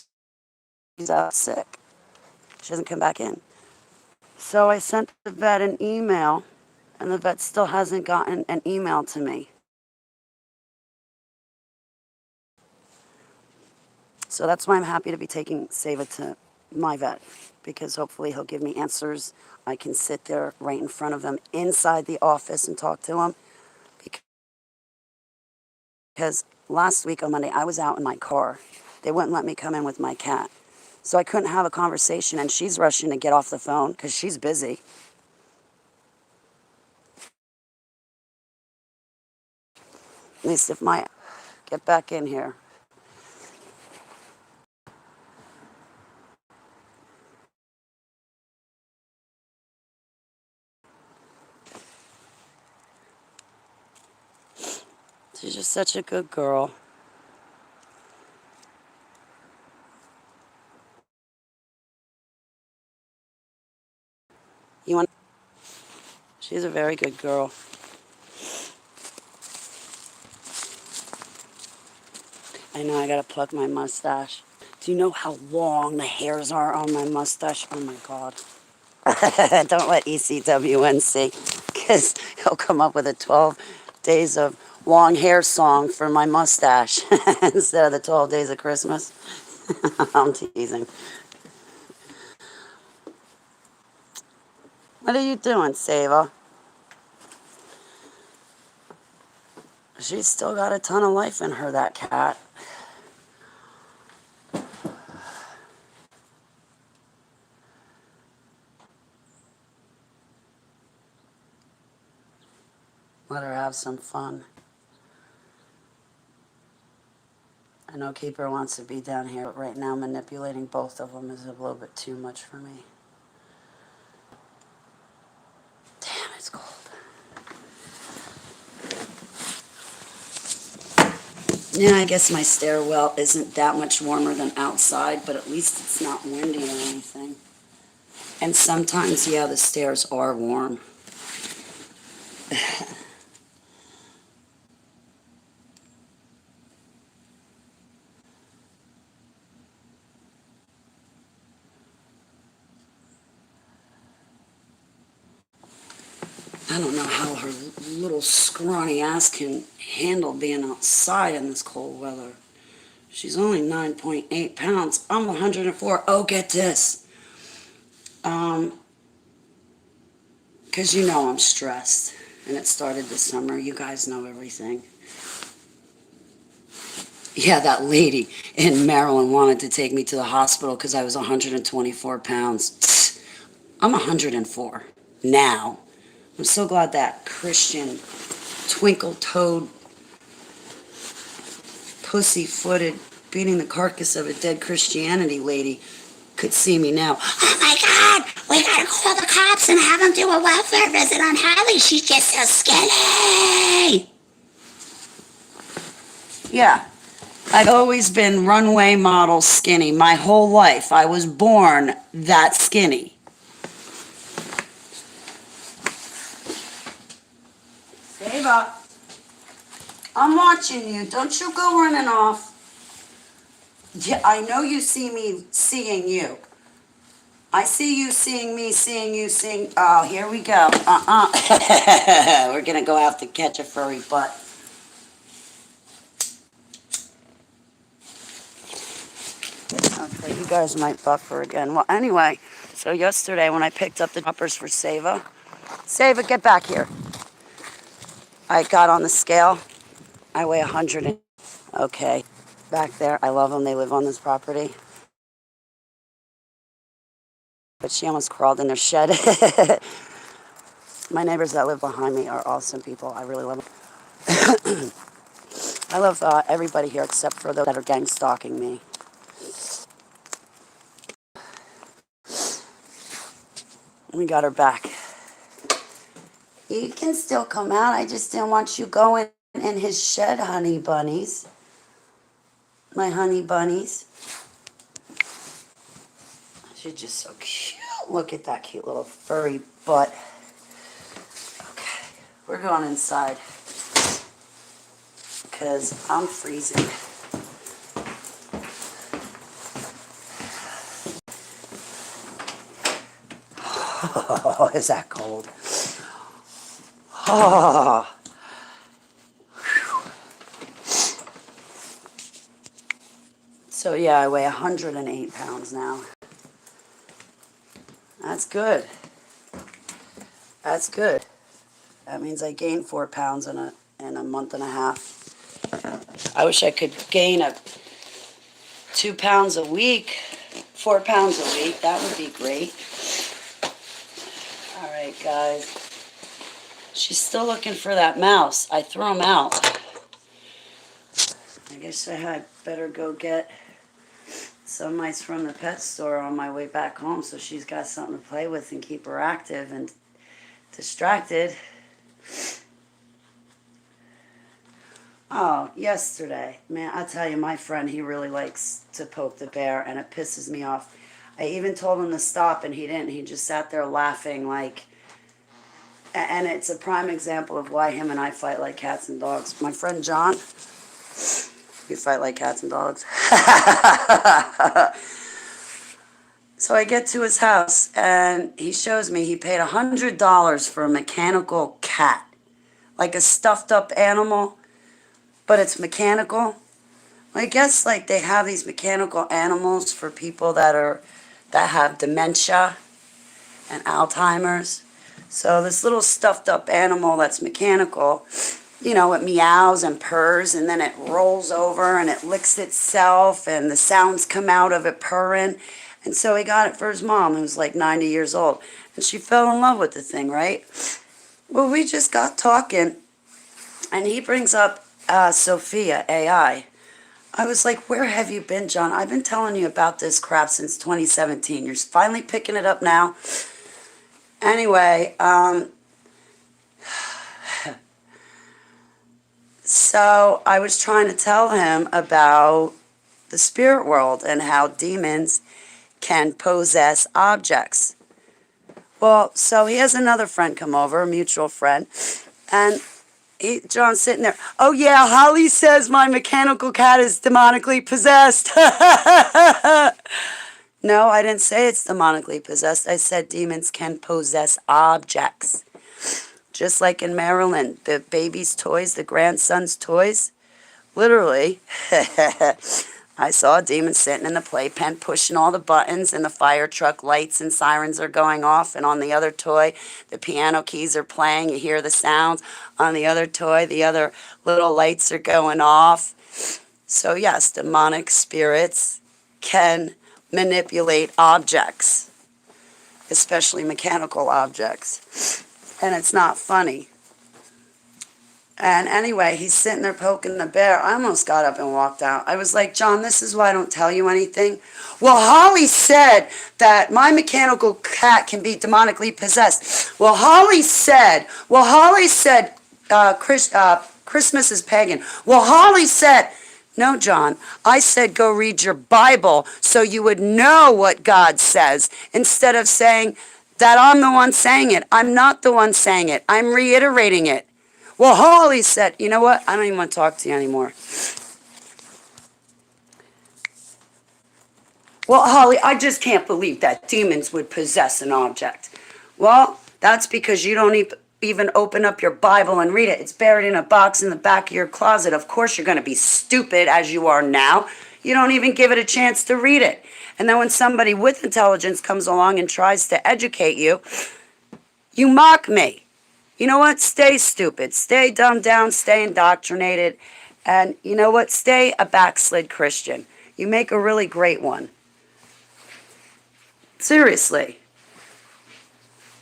she's out sick. She doesn't come back in. So I sent the vet an email, and the vet still hasn't gotten an email to me. So that's why I'm happy to be taking Sava to my vet, because hopefully he'll give me answers. I can sit there right in front of him inside the office and talk to him. Because last week on Monday, I was out in my car. They wouldn't let me come in with my cat. So I couldn't have a conversation, and she's rushing to get off the phone because she's busy. At least if my get back in here. She's just such a good girl. You want? She's a very good girl. I know I gotta pluck my mustache. Do you know how long the hairs are on my mustache? Oh my God. Don't let ECWN see, because he'll come up with a 12 days of long hair song for my mustache instead of the 12 days of Christmas. I'm teasing. What are you doing, Sava? She's still got a ton of life in her, that cat. Let her have some fun. I know Keeper wants to be down here, but right now manipulating both of them is a little bit too much for me. Damn, it's cold. Yeah, I guess my stairwell isn't that much warmer than outside, but at least it's not windy or anything. And sometimes, yeah, the stairs are warm. I don't know how her little scrawny ass can handle being outside in this cold weather. She's only 9.8 pounds. I'm 104. Oh, get this. Because you know I'm stressed. And it started this summer. You guys know everything. Yeah, that lady in Maryland wanted to take me to the hospital because I was 124 pounds. I'm 104 now. I'm so glad that Christian, twinkle-toed, pussy-footed, beating the carcass of a dead Christianity lady could see me now. Oh my God, we gotta call the cops and have them do a welfare visit on Hallie. She's just so skinny. Yeah, I've always been runway model skinny my whole life. I was born that skinny. Sava, I'm watching you. Don't you go running off. Yeah, I know you see me seeing you. I see you seeing me, seeing you, seeing... Oh, here we go. We're going to go have to catch a furry butt. Okay, you guys might buffer again. Well, anyway, so yesterday when I picked up the droppers for Sava, Sava, get back here. I got on the scale. I weigh 100. Okay. Back there. I love them. They live on this property. But she almost crawled in their shed. My neighbors that live behind me are awesome people. I really love them. I love everybody here except for those that are gang stalking me. We got her back. You can still come out. I just didn't want you going in his shed, honey bunnies. My honey bunnies. She's just so cute. Look at that cute little furry butt. Okay, we're going inside because I'm freezing. Oh, is that cold? Oh. So yeah, I weigh 108 pounds now. That's good. That's good. That means I gained 4 pounds in a month and a half. I wish I could gain 2 pounds a week, 4 pounds a week. That would be great. All right, guys. She's still looking for that mouse. I threw him out. I guess I had better go get some mice from the pet store on my way back home so she's got something to play with and keep her active and distracted. Oh, yesterday. Man, I tell you, my friend, he really likes to poke the bear, and it pisses me off. I even told him to stop, and he didn't. He just sat there laughing like... And it's a prime example of why him and I fight like cats and dogs. My friend John, we fight like cats and dogs. So I get to his house, and he shows me he paid $100 for a mechanical cat. Like a stuffed up animal, but it's mechanical. I guess like they have these mechanical animals for people that have dementia and Alzheimer's. So this little stuffed up animal that's mechanical, you know, it meows and purrs, and then it rolls over and it licks itself, and the sounds come out of it purring. And so he got it for his mom, who's like 90 years old. And she fell in love with the thing, right? Well, we just got talking, and he brings up Sophia, AI. I was like, where have you been, John? I've been telling you about this crap since 2017. You're finally picking it up now. Anyway, so I was trying to tell him about the spirit world and how demons can possess objects. Well, so he has another friend come over, a mutual friend, and John's sitting there. Oh yeah, Holly says my mechanical cat is demonically possessed. No, I didn't say it's demonically possessed. I said demons can possess objects. Just like in Maryland, the baby's toys, the grandson's toys, literally, I saw a demon sitting in the playpen pushing all the buttons, and the fire truck lights and sirens are going off, and on the other toy, the piano keys are playing, you hear the sounds. On the other toy, the other little lights are going off. So yes, demonic spirits can manipulate objects, especially mechanical objects. And it's not funny. And anyway, he's sitting there poking the bear. I almost got up and walked out. I was like, John, this is why I don't tell you anything. Well, Holly said that my mechanical cat can be demonically possessed. Well, Holly said, Christmas is pagan. Well, Holly said, no, John, I said go read your Bible so you would know what God says, instead of saying that I'm the one saying it. I'm not the one saying it. I'm reiterating it. Well, Holly said, you know what? I don't even want to talk to you anymore. Well, Holly, I just can't believe that demons would possess an object. Well, that's because you don't even open up your Bible and read it. It's buried in a box in the back of your closet. Of course you're going to be stupid as you are now. You don't even give it a chance to read it. And then when somebody with intelligence comes along and tries to educate you, you mock me. You know what? Stay stupid. Stay dumbed down. Stay indoctrinated. And you know what? Stay a backslid Christian. You make a really great one. Seriously.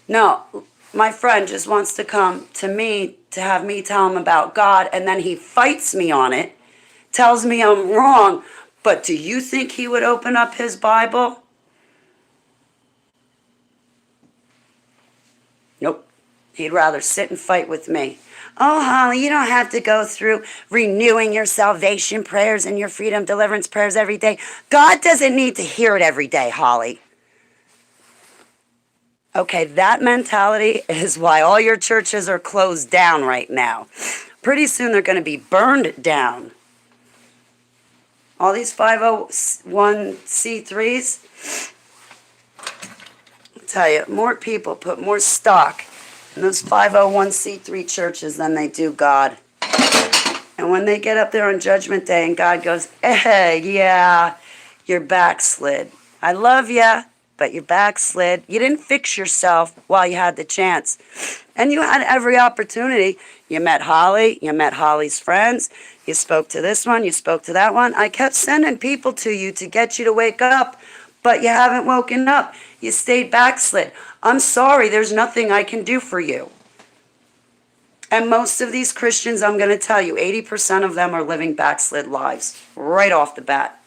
No, my friend just wants to come to me to have me tell him about God, and then he fights me on it, tells me I'm wrong. But do you think he would open up his Bible? Nope. He'd rather sit and fight with me. Oh, Holly, you don't have to go through renewing your salvation prayers and your freedom deliverance prayers every day. God doesn't need to hear it every day, Holly. Okay, that mentality is why all your churches are closed down right now. Pretty soon they're going to be burned down. All these 501c3s, I'll tell you, more people put more stock in those 501c3 churches than they do God. And when they get up there on Judgment Day and God goes, yeah, you're backslid. I love you, but you're backslid. You didn't fix yourself while you had the chance. And you had every opportunity. You met Holly. You met Holly's friends. You spoke to this one. You spoke to that one. I kept sending people to you to get you to wake up, but you haven't woken up. You stayed backslid. I'm sorry. There's nothing I can do for you. And most of these Christians, I'm going to tell you, 80% of them are living backslid lives right off the bat.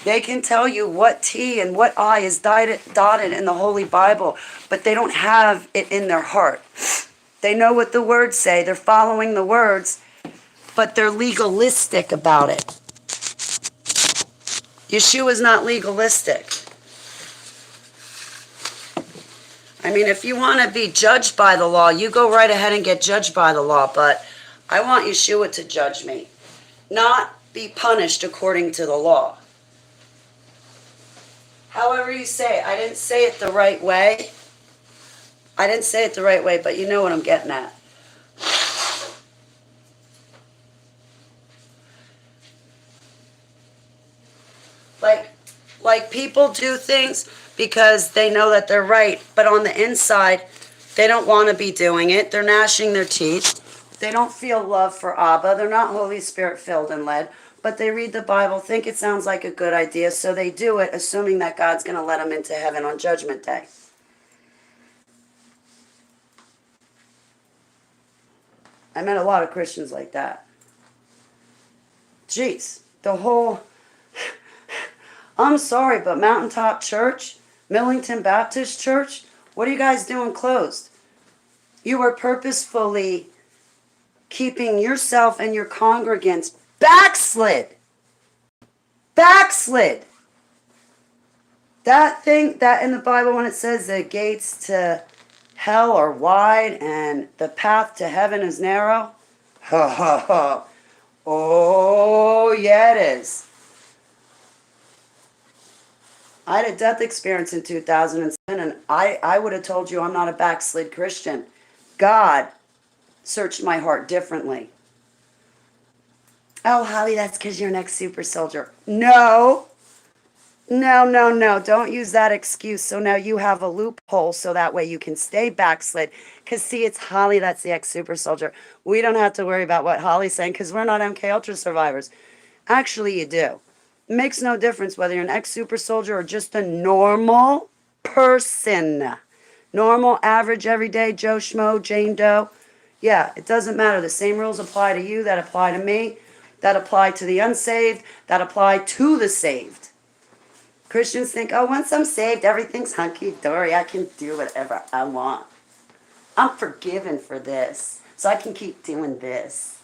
They can tell you what T and what I is dotted in the Holy Bible, but they don't have it in their heart. They know what the words say. They're following the words, but they're legalistic about it. Yeshua's not legalistic. I mean, if you want to be judged by the law, you go right ahead and get judged by the law, but I want Yeshua to judge me, not be punished according to the law. However you say it, I didn't say it the right way. I didn't say it the right way, but you know what I'm getting at. Like people do things because they know that they're right, but on the inside, they don't want to be doing it. They're gnashing their teeth. They don't feel love for Abba. They're not Holy Spirit filled and led, but they read the Bible, think it sounds like a good idea, so they do it, assuming that God's going to let them into heaven on Judgment Day. I met a lot of Christians like that. Jeez, the whole... I'm sorry, but Mountaintop Church, Millington Baptist Church, what are you guys doing closed? You are purposefully keeping yourself and your congregants backslid. Backslid. That thing, that in the Bible when it says the gates to hell are wide and the path to heaven is narrow. Ha ha ha. Oh, yeah it is. I had a death experience in 2007, and I would have told you I'm not a backslid Christian. God searched my heart differently. Oh, Holly, that's because you're an ex-super soldier. No. No. Don't use that excuse. So now you have a loophole so that way you can stay backslid. Because, see, it's Holly that's the ex-super soldier. We don't have to worry about what Holly's saying because we're not MK Ultra survivors. Actually, you do. It makes no difference whether you're an ex-super soldier or just a normal person. Normal, average, everyday Joe Schmo, Jane Doe. Yeah, it doesn't matter. The same rules apply to you that apply to me, that apply to the unsaved, that apply to the saved. Christians think, oh, once I'm saved, everything's hunky-dory. I can do whatever I want. I'm forgiven for this, so I can keep doing this.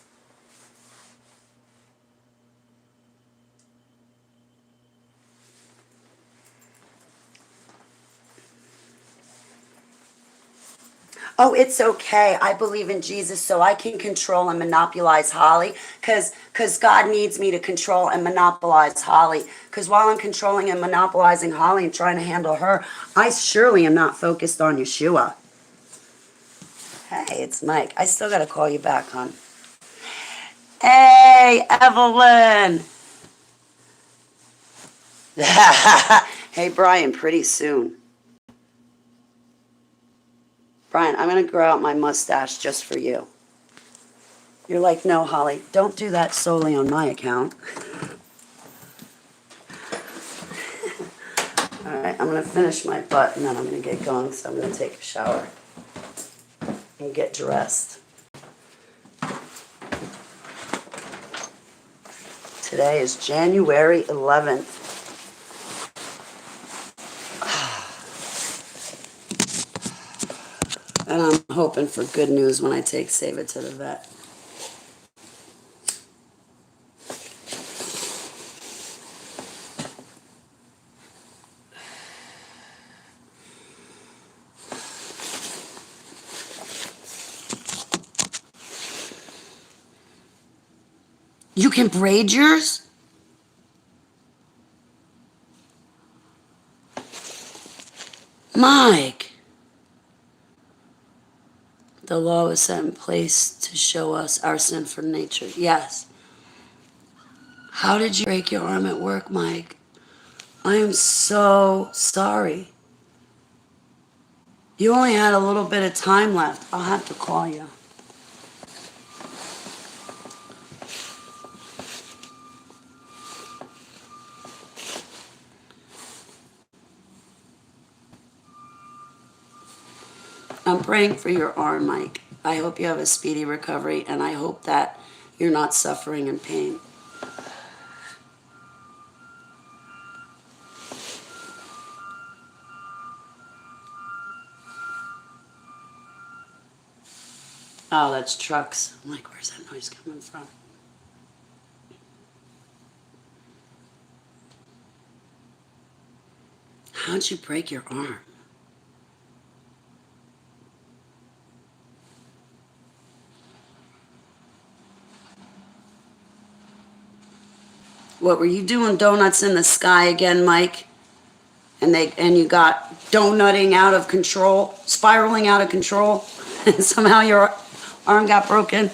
Oh, it's okay. I believe in Jesus so I can control and monopolize Holly because God needs me to control and monopolize Holly. Because while I'm controlling and monopolizing Holly and trying to handle her, I surely am not focused on Yeshua. Hey, it's Mike. I still got to call you back, hon. Hey, Evelyn. Hey, Brian, pretty soon. Brian, I'm going to grow out my mustache just for you. You're like, no, Holly, don't do that solely on my account. All right, I'm going to finish my butt and then I'm going to get going, so I'm going to take a shower and get dressed. Today is January 11th. And I'm hoping for good news when I take Sava to the vet. You can braid yours? Mike. The law was set in place to show us our sinful nature. Yes. How did you break your arm at work, Mike? I am so sorry. You only had a little bit of time left. I'll have to call you. I'm praying for your arm, Mike. I hope you have a speedy recovery, and I hope that you're not suffering in pain. Oh, that's trucks. I'm like, where's that noise coming from? How'd you break your arm? What, were you doing donuts in the sky again, Mike? And you got donutting out of control, spiraling out of control, and somehow your arm got broken?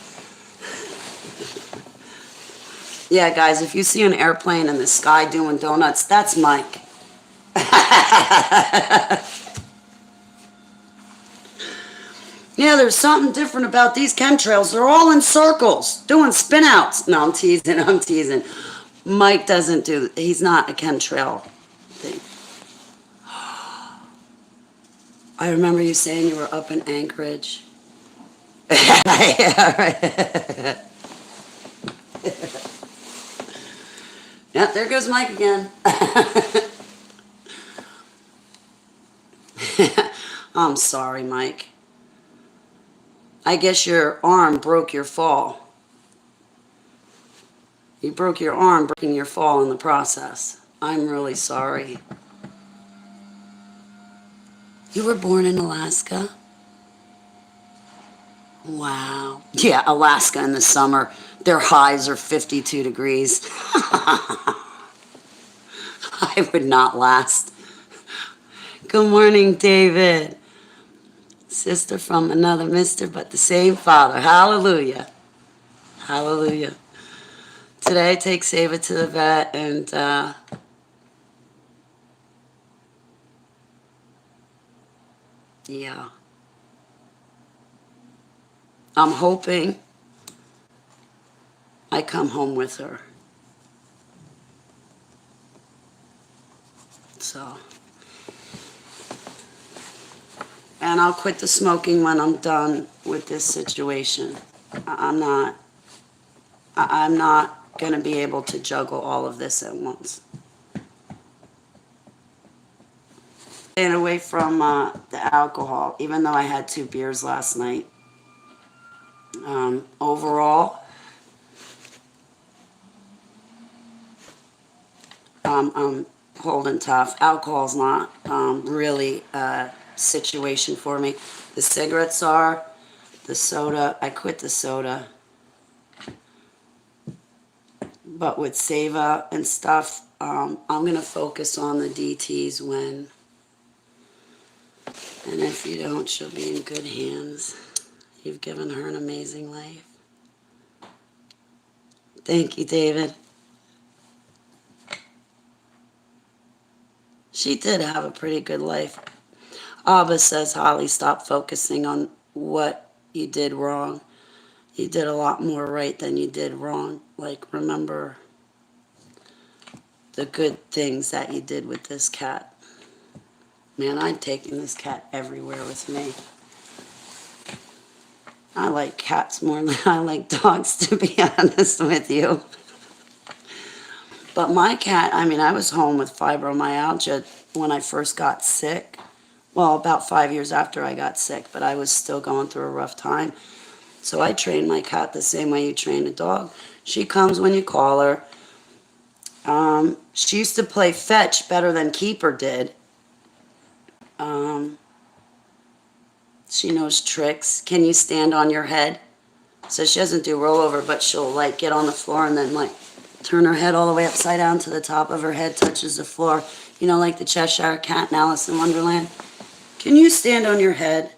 Yeah, guys, if you see an airplane in the sky doing donuts, that's Mike. Yeah, there's something different about these chemtrails. They're all in circles, doing spin outs. No, I'm teasing. Mike doesn't do, he's not a chemtrail thing. I remember you saying you were up in Anchorage. Yeah, right. Yeah, there goes Mike again. I'm sorry, Mike. I guess your arm broke your fall. You broke your arm breaking your fall in the process. I'm really sorry. You were born in Alaska? Wow. Yeah, Alaska in the summer. Their highs are 52 degrees. I would not last. Good morning, David. Sister from another mister, but the same father. Hallelujah. Hallelujah. Today I take Sava to the vet, and yeah. I'm hoping I come home with her. So. And I'll quit the smoking when I'm done with this situation. I'm not going to be able to juggle all of this at once. Staying away from the alcohol, even though I had 2 beers last night. Overall, I'm holding tough. Alcohol's not really a situation for me. The cigarettes are. The soda, I quit the soda. But with Sava and stuff, I'm going to focus on the DTs when, and if you don't, she'll be in good hands. You've given her an amazing life. Thank you, David. She did have a pretty good life. Abba says, Holly, stop focusing on what you did wrong. You did a lot more right than you did wrong. Like, remember the good things that you did with this cat. Man, I'm taking this cat everywhere with me. I like cats more than I like dogs, to be honest with you. But my cat, I mean, I was home with fibromyalgia when I first got sick. Well, about 5 years after I got sick, but I was still going through a rough time. So I train my cat the same way you train a dog. She comes when you call her. She used to play fetch better than keeper did. Um, she knows tricks. Can you stand on your head? So she doesn't do rollover, but she'll like get on the floor and then like turn her head all the way upside down to the top of her head touches the floor. You know, like the Cheshire Cat in Alice in Wonderland. Can you stand on your head?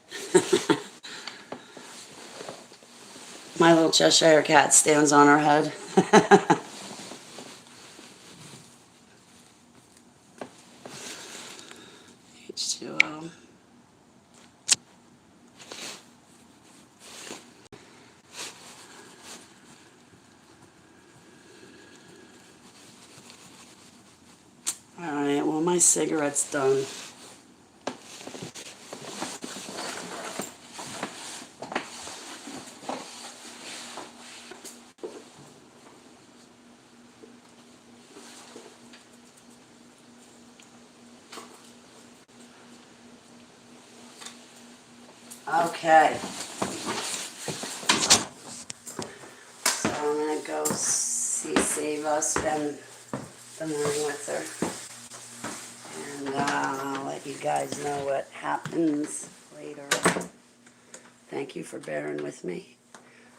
My little Cheshire Cat stands on her head. H2O. Alright, well my cigarette's done. Okay. So I'm going to go see Sava, spend the morning with her. And I'll let you guys know what happens later. Thank you for bearing with me.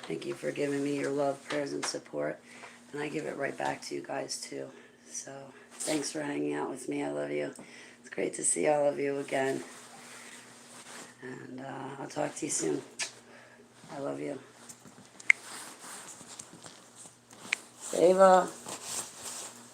Thank you for giving me your love, prayers, and support. And I give it right back to you guys, too. So thanks for hanging out with me. I love you. It's great to see all of you again. And I'll talk to you soon. I love you. Sava.